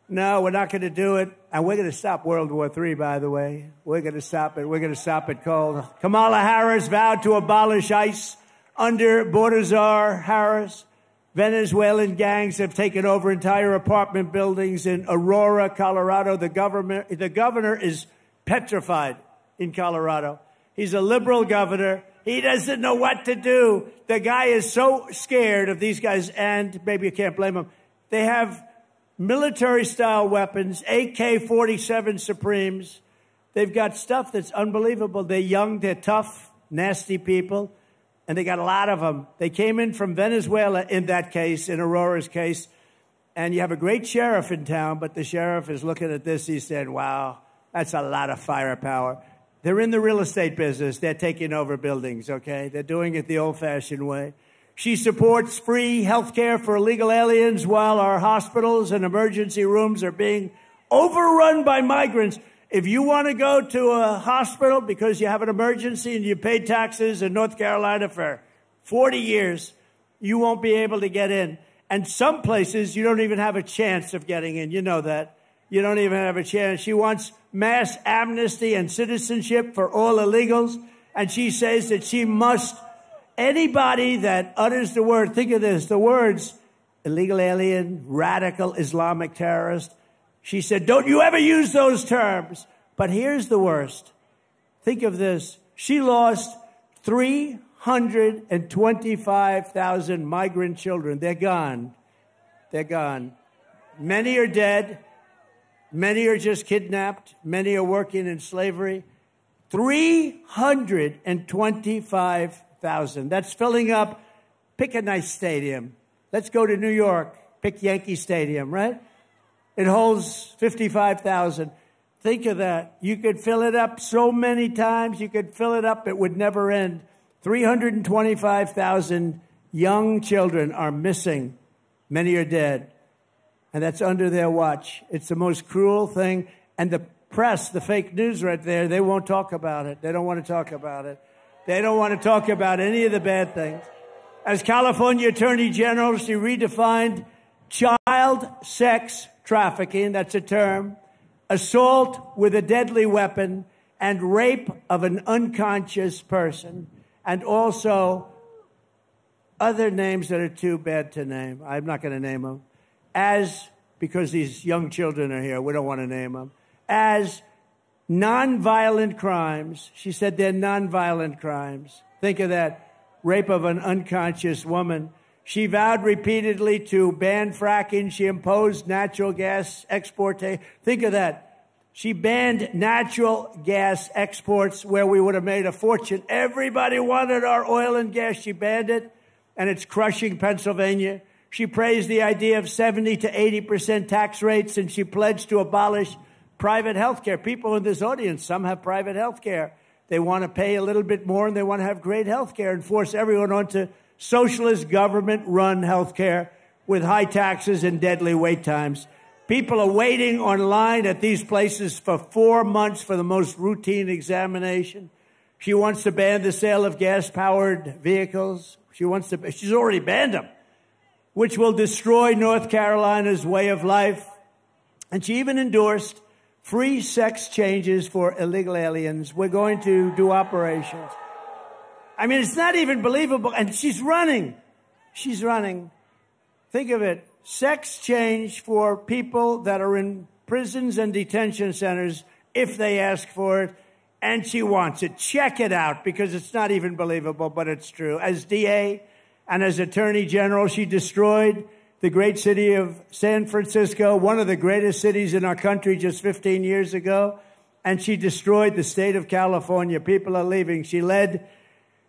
No, we're not going to do it. And we're going to stop World War III, by the way. We're going to stop it. We're going to stop it cold. Kamala Harris vowed to abolish ICE under border czar Harris. Venezuelan gangs have taken over entire apartment buildings in Aurora, Colorado. The governor is petrified in Colorado. He's a liberal governor. He doesn't know what to do. The guy is so scared of these guys, and maybe you can't blame him. They have military-style weapons, AK-47 Supremes. They've got stuff that's unbelievable. They're young, they're tough, nasty people, and they got a lot of them. They came in from Venezuela in that case, in Aurora's case, and you have a great sheriff in town, but the sheriff is looking at this. He said, wow, that's a lot of firepower. They're in the real estate business. They're taking over buildings, okay? They're doing it the old-fashioned way. She supports free health care for illegal aliens while our hospitals and emergency rooms are being overrun by migrants. If you want to go to a hospital because you have an emergency and you paid taxes in North Carolina for 40 years, you won't be able to get in. And some places, you don't even have a chance of getting in. You know that. You don't even have a chance. She wants mass amnesty and citizenship for all illegals. And she says that she must, anybody that utters the word, think of this, the words, illegal alien, radical Islamic terrorist. She said, don't you ever use those terms. But here's the worst. Think of this. She lost 325,000 migrant children. They're gone. They're gone. Many are dead. Many are just kidnapped. Many are working in slavery. 325,000. That's filling up. Pick a nice stadium. Let's go to New York. Pick Yankee Stadium, right? It holds 55,000. Think of that. You could fill it up so many times. You could fill it up. It would never end. 325,000 young children are missing. Many are dead. And that's under their watch. It's the most cruel thing. And the press, the fake news right there, they won't talk about it. They don't want to talk about it. They don't want to talk about any of the bad things. As California Attorney General, she redefined child sex trafficking, that's a term, assault with a deadly weapon, and rape of an unconscious person, and also other names that are too bad to name. I'm not going to name them. Because these young children are here, we don't want to name them, as nonviolent crimes. She said they're nonviolent crimes. Think of that. Rape of an unconscious woman. She vowed repeatedly to ban fracking. She imposed natural gas export. Think of that. She banned natural gas exports where we would have made a fortune. Everybody wanted our oil and gas. She banned it, and it's crushing Pennsylvania. She praised the idea of 70 to 80% tax rates, and she pledged to abolish private health care. People in this audience, some have private health care. They want to pay a little bit more, and they want to have great health care and force everyone onto socialist government-run health care with high taxes and deadly wait times. People are waiting online at these places for 4 months for the most routine examination. She wants to ban the sale of gas-powered vehicles. She's already banned them, which will destroy North Carolina's way of life. And she even endorsed free sex changes for illegal aliens. We're going to do operations. I mean, it's not even believable. And she's running. She's running. Think of it. Sex change for people that are in prisons and detention centers if they ask for it. And she wants it. Check it out, because it's not even believable, but it's true. As DA and as Attorney General, she destroyed the great city of San Francisco, one of the greatest cities in our country just 15 years ago. And she destroyed the state of California. People are leaving. She led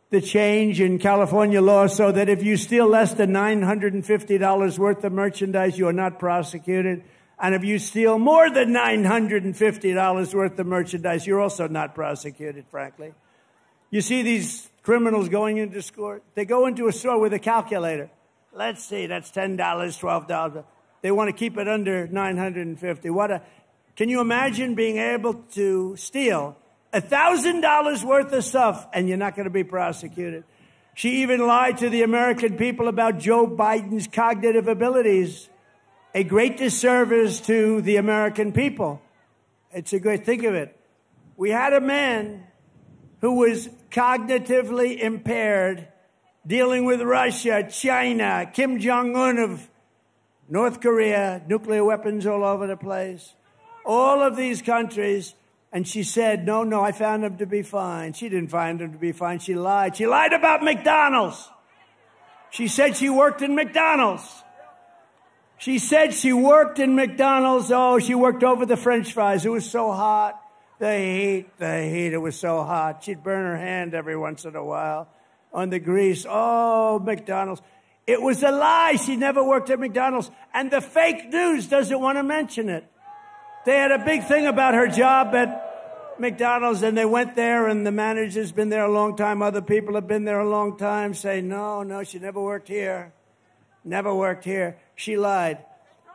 the change in California law so that if you steal less than $950 worth of merchandise, you are not prosecuted. And if you steal more than $950 worth of merchandise, you're also not prosecuted, frankly. You see these criminals going into store. They go into a store with a calculator. Let's see, that's $10, $12. They want to keep it under $950. Can you imagine being able to steal $1,000 worth of stuff, and you're not going to be prosecuted. She even lied to the American people about Joe Biden's cognitive abilities, a great disservice to the American people. It's a great, think of it. We had a man who was cognitively impaired, dealing with Russia, China, Kim Jong-un of North Korea, nuclear weapons all over the place, all of these countries. And she said, no, I found him to be fine. She didn't find him to be fine. She lied. She lied about McDonald's. She said she worked in McDonald's. She said she worked in McDonald's. Oh, she worked over the French fries. It was so hot. The heat, it was so hot. She'd burn her hand every once in a while on the grease. Oh, McDonald's. It was a lie. She never worked at McDonald's. And the fake news doesn't want to mention it. They had a big thing about her job at McDonald's, and they went there, and the manager's been there a long time. Other people have been there a long time, say, no, she never worked here. Never worked here. She lied.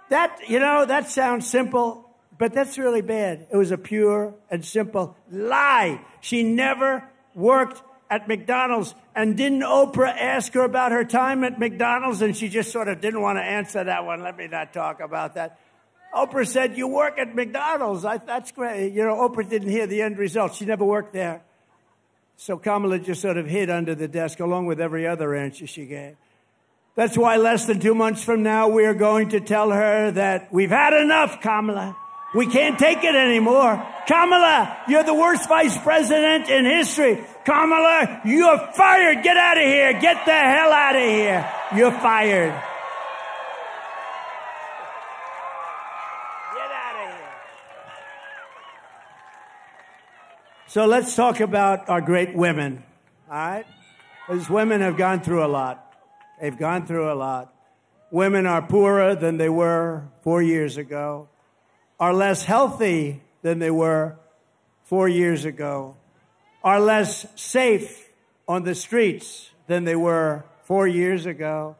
That sounds simple. But that's really bad. It was a pure and simple lie. She never worked at McDonald's. And didn't Oprah ask her about her time at McDonald's? And she just sort of didn't want to answer that one. Let me not talk about that. Oprah said, you work at McDonald's. That's great. Oprah didn't hear the end result. She never worked there. So Kamala just sort of hid under the desk along with every other answer she gave. That's why less than 2 months from now, we are going to tell her that we've had enough, Kamala. We can't take it anymore. Kamala, you're the worst vice president in history. Kamala, you're fired. Get out of here. Get the hell out of here. You're fired. Get out of here. So let's talk about our great women, all right? Because women have gone through a lot. They've gone through a lot. Women are poorer than they were 4 years ago, are less healthy than they were 4 years ago, are less safe on the streets than they were 4 years ago,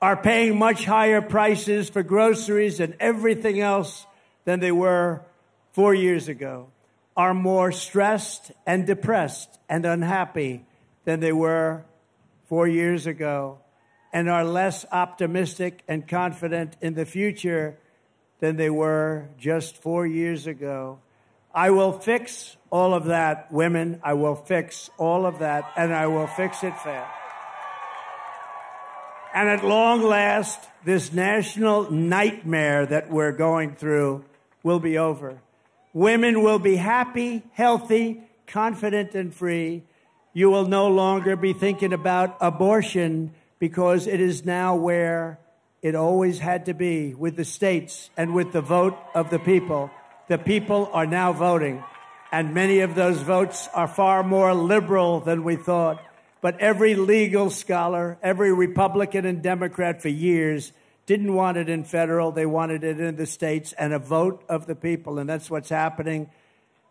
are paying much higher prices for groceries and everything else than they were 4 years ago, are more stressed and depressed and unhappy than they were 4 years ago, and are less optimistic and confident in the future than they were just 4 years ago. I will fix all of that, women. I will fix all of that, and I will fix it fast. And at long last, this national nightmare that we're going through will be over. Women will be happy, healthy, confident, and free. You will no longer be thinking about abortion because it is now where it always had to be, with the states and with the vote of the people. The people are now voting, and many of those votes are far more liberal than we thought. But every legal scholar, every Republican and Democrat for years didn't want it in federal. They wanted it in the states, and a vote of the people. And that's what's happening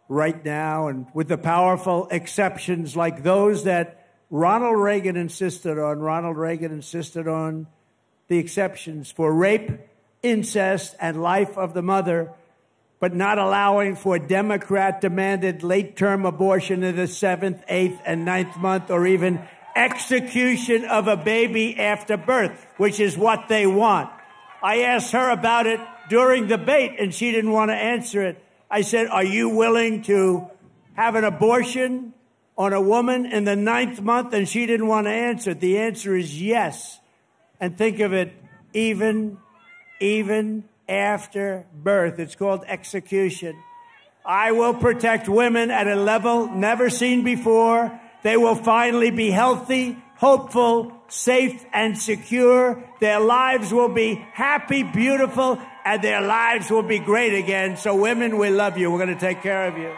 right now. And with the powerful exceptions like those that Ronald Reagan insisted on the exceptions for rape, incest, and life of the mother, but not allowing for Democrat-demanded late-term abortion in the 7th, 8th, and 9th month, or even execution of a baby after birth, which is what they want. I asked her about it during the debate, and she didn't want to answer it. I said, are you willing to have an abortion on a woman in the 9th month? And she didn't want to answer it. The answer is yes. And think of it, even after birth. It's called execution. I will protect women at a level never seen before. They will finally be healthy, hopeful, safe, and secure. Their lives will be happy, beautiful, and their lives will be great again. So women, we love you. We're going to take care of you.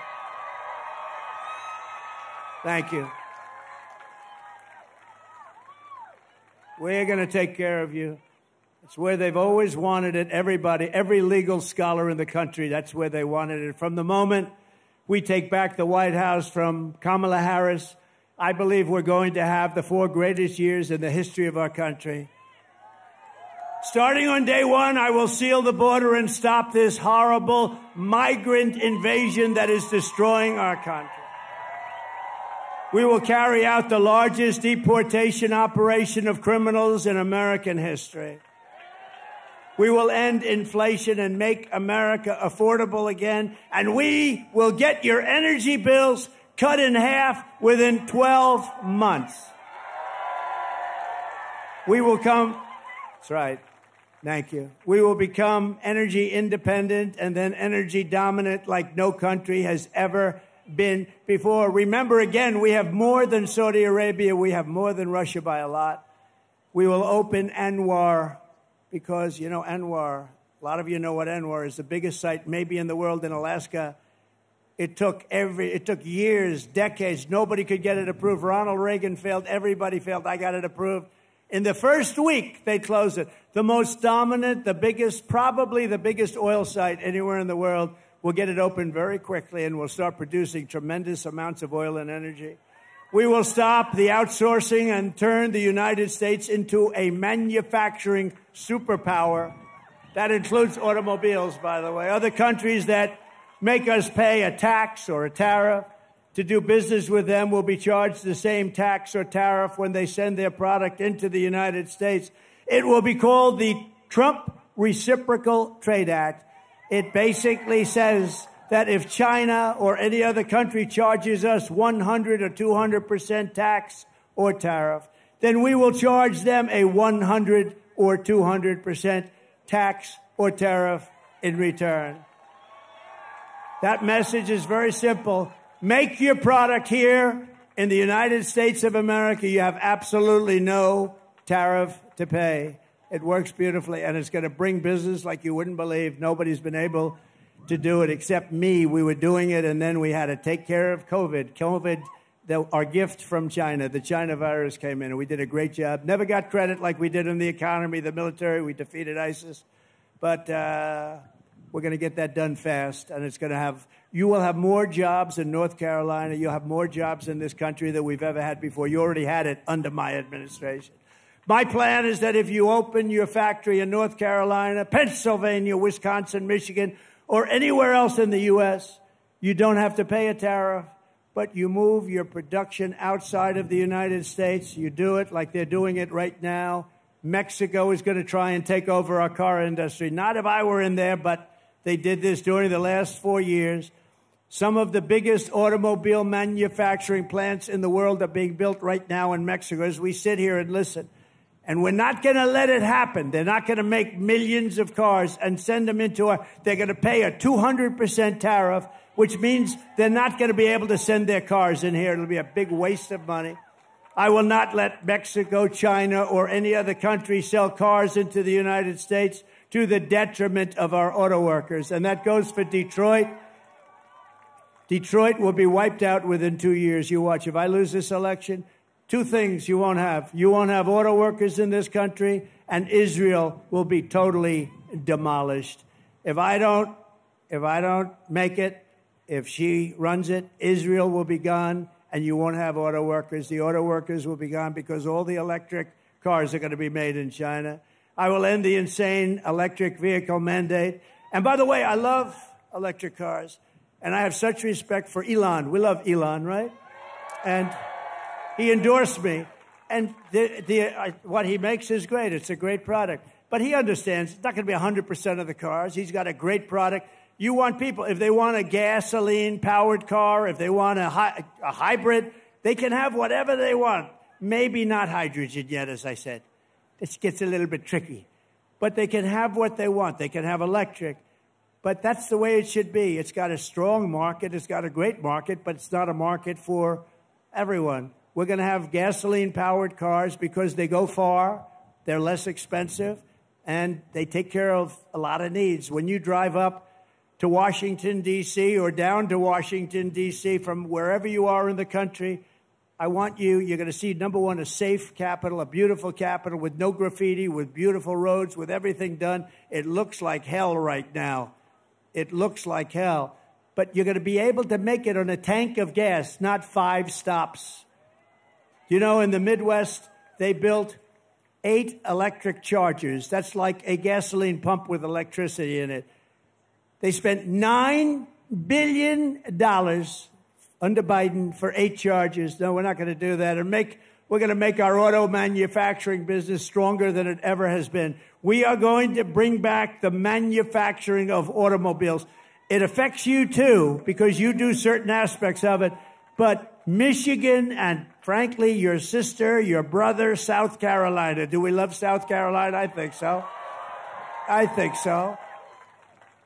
Thank you. We're going to take care of you. It's where they've always wanted it. Everybody, every legal scholar in the country, that's where they wanted it. From the moment we take back the White House from Kamala Harris, I believe we're going to have the 4 greatest years in the history of our country. Starting on day 1, I will seal the border and stop this horrible migrant invasion that is destroying our country. We will carry out the largest deportation operation of criminals in American history. We will end inflation and make America affordable again. And we will get your energy bills cut in half within 12 months. We will come, that's right, thank you. We will become energy independent and then energy dominant like no country has ever been before. Remember, again, we have more than Saudi Arabia. We have more than Russia by a lot. We will open Anwar because, you know, Anwar, a lot of you know what Anwar is, the biggest site maybe in the world in Alaska. It took years, decades. Nobody could get it approved. Ronald Reagan failed. Everybody failed. I got it approved. In the first week, they closed it. The most dominant, the biggest, probably the biggest oil site anywhere in the world. We'll get it open very quickly, and we'll start producing tremendous amounts of oil and energy. We will stop the outsourcing and turn the United States into a manufacturing superpower. That includes automobiles, by the way. Other countries that make us pay a tax or a tariff to do business with them will be charged the same tax or tariff when they send their product into the United States. It will be called the Trump Reciprocal Trade Act. It basically says that if China or any other country charges us 100 or 200% tax or tariff, then we will charge them a 100 or 200% tax or tariff in return. That message is very simple. Make your product here in the United States of America. You have absolutely no tariff to pay. It works beautifully, and it's going to bring business like you wouldn't believe. Nobody's been able to do it except me. We were doing it, and then we had to take care of COVID. Our gift from China, the China virus came in, and we did a great job. Never got credit like we did in the economy, the military. We defeated ISIS. But we're going to get that done fast, and you will have more jobs in North Carolina. You'll have more jobs in this country than we've ever had before. You already had it under my administration. My plan is that if you open your factory in North Carolina, Pennsylvania, Wisconsin, Michigan, or anywhere else in the U.S., you don't have to pay a tariff, but you move your production outside of the United States. You do it like they're doing it right now. Mexico is going to try and take over our car industry. Not if I were in there, but they did this during the last 4 years. Some of the biggest automobile manufacturing plants in the world are being built right now in Mexico as we sit here and listen. And we're not going to let it happen. They're not going to make millions of cars and send them they're going to pay a 200% tariff, which means they're not going to be able to send their cars in here. It'll be a big waste of money. I will not let Mexico, China, or any other country sell cars into the United States to the detriment of our auto workers. And that goes for Detroit. Detroit will be wiped out within 2 years. You watch. If I lose this election, 2 things you won't have. You won't have auto workers in this country, and Israel will be totally demolished. If I don't make it, if she runs it, Israel will be gone, and you won't have auto workers. The auto workers will be gone because all the electric cars are going to be made in China. I will end the insane electric vehicle mandate. And by the way, I love electric cars, and I have such respect for Elon. We love Elon, right? And he endorsed me, and what he makes is great. It's a great product. But he understands it's not going to be 100% of the cars. He's got a great product. You want people, if they want a gasoline-powered car, if they want a hybrid, they can have whatever they want. Maybe not hydrogen yet, as I said. This gets a little bit tricky. But they can have what they want. They can have electric. But that's the way it should be. It's got a strong market. It's got a great market, but it's not a market for everyone. We're going to have gasoline-powered cars because they go far, they're less expensive, and they take care of a lot of needs. When you drive up to Washington, D.C., or down to Washington, D.C., from wherever you are in the country, you're going to see, number one, a safe capital, a beautiful capital with no graffiti, with beautiful roads, with everything done. It looks like hell right now. It looks like hell. But you're going to be able to make it on a tank of gas, not 5 stops. You know, in the Midwest, they built 8 electric chargers. That's like a gasoline pump with electricity in it. They spent $9 billion under Biden for 8 charges. No, we're not going to do that. We're going to make our auto manufacturing business stronger than it ever has been. We are going to bring back the manufacturing of automobiles. It affects you too, because you do certain aspects of it. But Michigan and, frankly, your sister, your brother, South Carolina. Do we love South Carolina? I think so. I think so.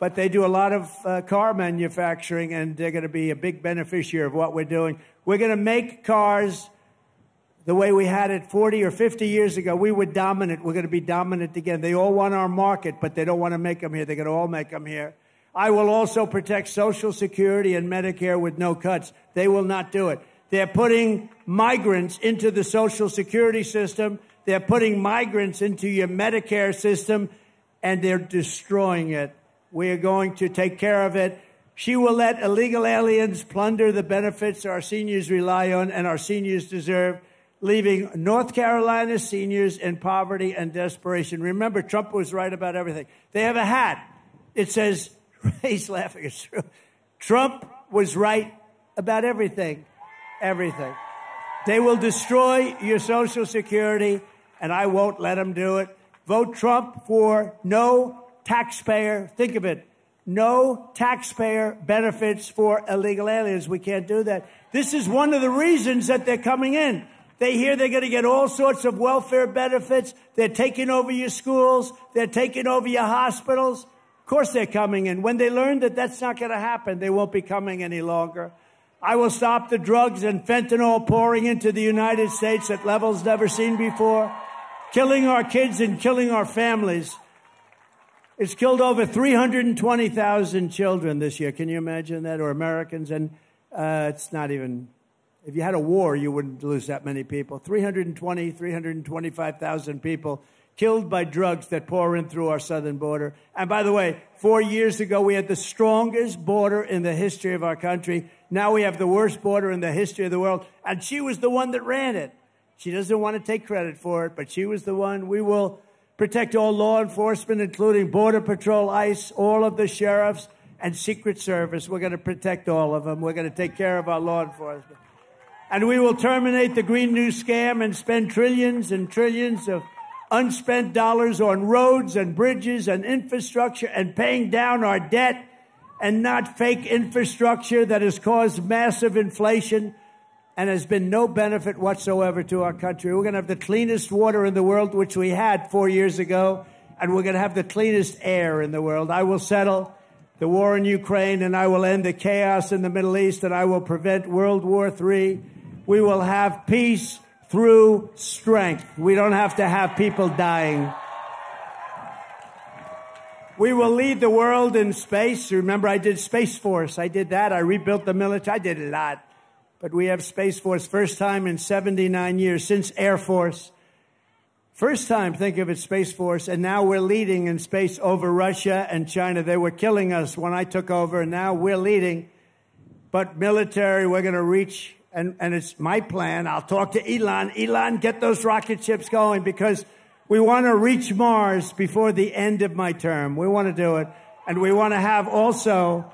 But they do a lot of car manufacturing, and they're going to be a big beneficiary of what we're doing. We're going to make cars the way we had it 40 or 50 years ago. We were dominant. We're going to be dominant again. They all want our market, but they don't want to make them here. They're going to all make them here. I will also protect Social Security and Medicare with no cuts. They will not do it. They're putting migrants into the Social Security system. They're putting migrants into your Medicare system, and they're destroying it. We are going to take care of it. She will let illegal aliens plunder the benefits our seniors rely on and our seniors deserve, leaving North Carolina seniors in poverty and desperation. Remember, Trump was right about everything. They have a hat. It says, he's laughing, it's true. Trump was right about everything. Everything. They will destroy your Social Security, and I won't let them do it. Vote Trump for no taxpayer, think of it, no taxpayer benefits for illegal aliens. We can't do that. This is one of the reasons that they're coming in. They hear they're going to get all sorts of welfare benefits. They're taking over your schools. They're taking over your hospitals. Of course they're coming in. When they learn that that's not going to happen, they won't be coming any longer. I will stop the drugs and fentanyl pouring into the United States at levels never seen before, killing our kids and killing our families. It's killed over 320,000 children this year. Can you imagine that? Or Americans. And it's not even, if you had a war, you wouldn't lose that many people. 325,000 people killed by drugs that pour in through our southern border. And by the way, 4 years ago, we had the strongest border in the history of our country. Now we have the worst border in the history of the world. And she was the one that ran it. She doesn't want to take credit for it, but she was the one. We will protect all law enforcement, including Border Patrol, ICE, all of the sheriffs, and Secret Service. We're going to protect all of them. We're going to take care of our law enforcement. And we will terminate the Green New Scam and spend trillions and trillions of unspent dollars on roads and bridges and infrastructure and paying down our debt, and not fake infrastructure that has caused massive inflation and has been no benefit whatsoever to our country. We're going to have the cleanest water in the world, which we had 4 years ago, and we're going to have the cleanest air in the world. I will settle the war in Ukraine, and I will end the chaos in the Middle East, and I will prevent World War III. We will have peace through strength. We don't have to have people dying. We will lead the world in space. Remember, I did Space Force. I did that. I rebuilt the military. I did a lot. But we have Space Force, first time in 79 years, since Air Force. First time, think of it, Space Force. And now we're leading in space over Russia and China. They were killing us when I took over, and now we're leading. But military, we're going to reach, and it's my plan. I'll talk to Elon. Elon, get those rocket ships going, because we want to reach Mars before the end of my term. We want to do it. And we want to have also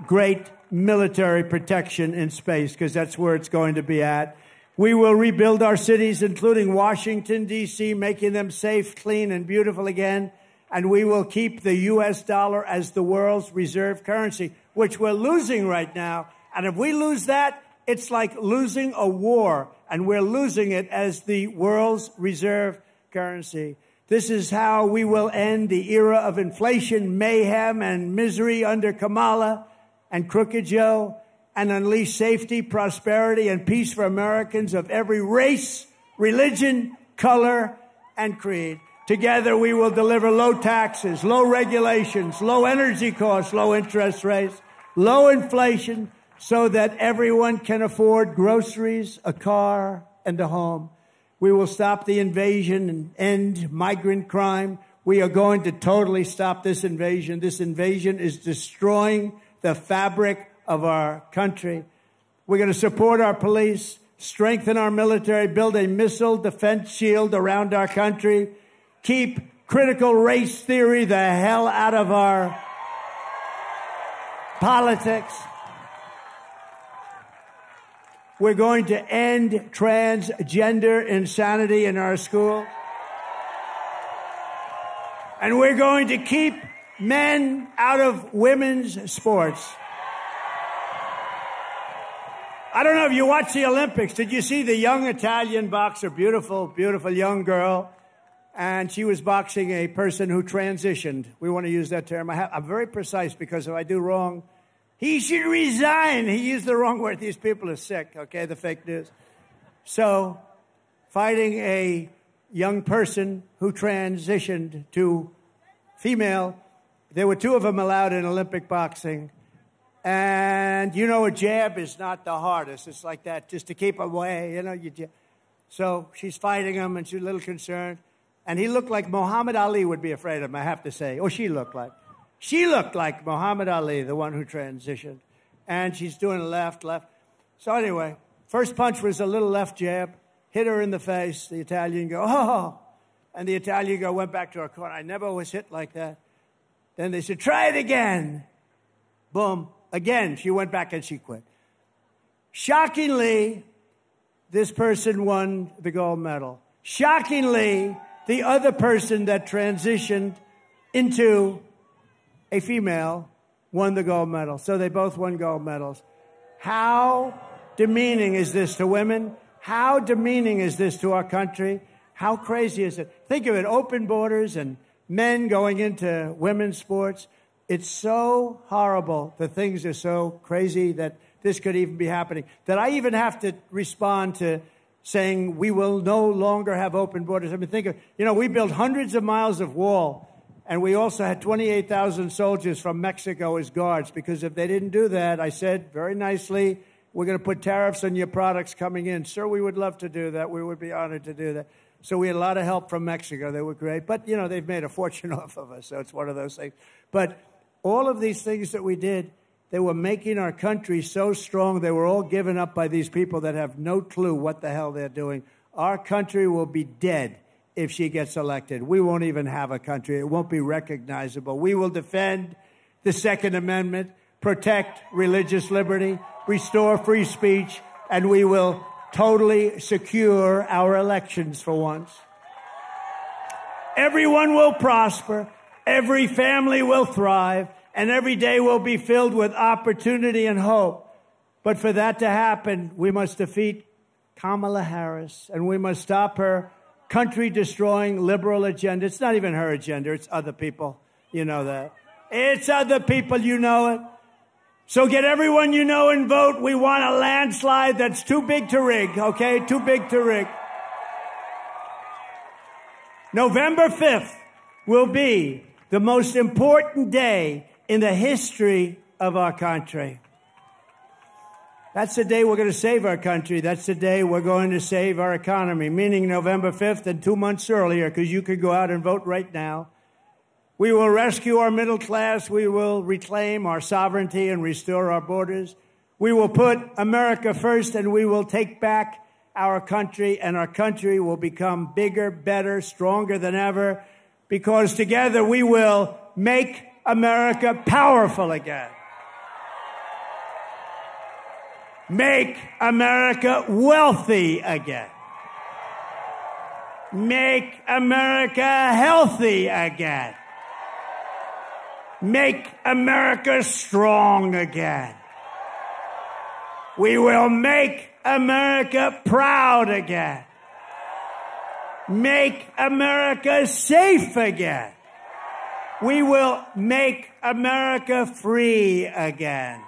great military protection in space, because that's where it's going to be at. We will rebuild our cities, including Washington, D.C., making them safe, clean, and beautiful again. And we will keep the U.S. dollar as the world's reserve currency, which we're losing right now. And if we lose that, it's like losing a war, and we're losing it as the world's reserve currency. This is how we will end the era of inflation, mayhem, and misery under Kamala and Crooked Joe, and unleash safety, prosperity, and peace for Americans of every race, religion, color, and creed. Together, we will deliver low taxes, low regulations, low energy costs, low interest rates, low inflation, so that everyone can afford groceries, a car, and a home. We will stop the invasion and end migrant crime. We are going to totally stop this invasion. This invasion is destroying the fabric of our country. We're going to support our police, strengthen our military, build a missile defense shield around our country, keep critical race theory the hell out of our politics. We're going to end transgender insanity in our school. And we're going to keep men out of women's sports. I don't know if you watched the Olympics. Did you see the young Italian boxer, beautiful, beautiful young girl? And she was boxing a person who transitioned. We want to use that term. I'm very precise because if I do wrong, he should resign. He used the wrong word. These people are sick, okay, the fake news. So, fighting a young person who transitioned to female, there were two of them allowed in Olympic boxing. And, you know, a jab is not the hardest. It's like that, just to keep away, you know. So she's fighting him, and she's a little concerned. And he looked like Muhammad Ali would be afraid of him, I have to say. Oh, she looked like. She looked like Muhammad Ali, the one who transitioned. And she's doing left. So anyway, first punch was a little left jab, hit her in the face. The Italian go, oh. And the Italian go, went back to her corner. I never was hit like that. Then they said, try it again. Boom. Again, she went back and she quit. Shockingly, this person won the gold medal. Shockingly, the other person that transitioned into a female won the gold medal. So they both won gold medals. How demeaning is this to women? How demeaning is this to our country? How crazy is it? Think of it, open borders and men going into women's sports. It's so horrible. The things are so crazy that this could even be happening. That I even have to respond to saying we will no longer have open borders. I mean, think of, you know, we built hundreds of miles of wall, and we also had 28,000 soldiers from Mexico as guards, because if they didn't do that, I said very nicely, we're going to put tariffs on your products coming in. Sir, we would love to do that. We would be honored to do that. So we had a lot of help from Mexico. They were great. But, you know, they've made a fortune off of us, so it's one of those things. But all of these things that we did, they were making our country so strong. They were all given up by these people that have no clue what the hell they're doing. Our country will be dead if she gets elected. We won't even have a country. It won't be recognizable. We will defend the Second Amendment, protect religious liberty, restore free speech, and we will totally secure our elections for once. Everyone will prosper. Every family will thrive. And every day will be filled with opportunity and hope. But for that to happen, we must defeat Kamala Harris, and we must stop her country-destroying liberal agenda. It's not even her agenda. It's other people. You know that. It's other people. You know it. So get everyone you know and vote. We want a landslide that's too big to rig, okay? Too big to rig. November 5th will be the most important day in the history of our country. That's the day we're going to save our country. That's the day we're going to save our economy, meaning November 5th and 2 months earlier, because you could go out and vote right now. We will rescue our middle class. We will reclaim our sovereignty and restore our borders. We will put America first, and we will take back our country, and our country will become bigger, better, stronger than ever, because together we will make America powerful again. Make America wealthy again. Make America healthy again. Make America strong again. We will make America proud again. Make America safe again. We will make America free again.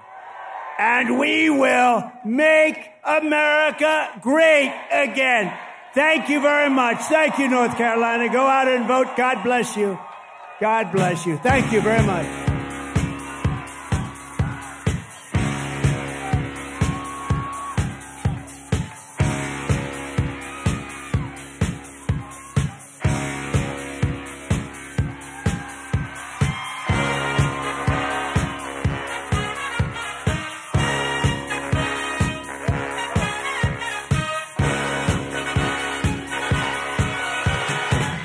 And we will make America great again. Thank you very much. Thank you, North Carolina. Go out and vote. God bless you. God bless you. Thank you very much.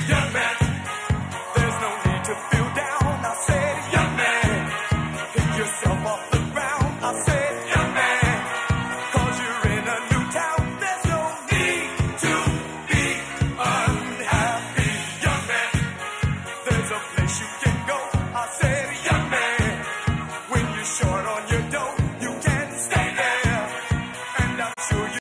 Young man, there's no need to feel down. I said, young man. short.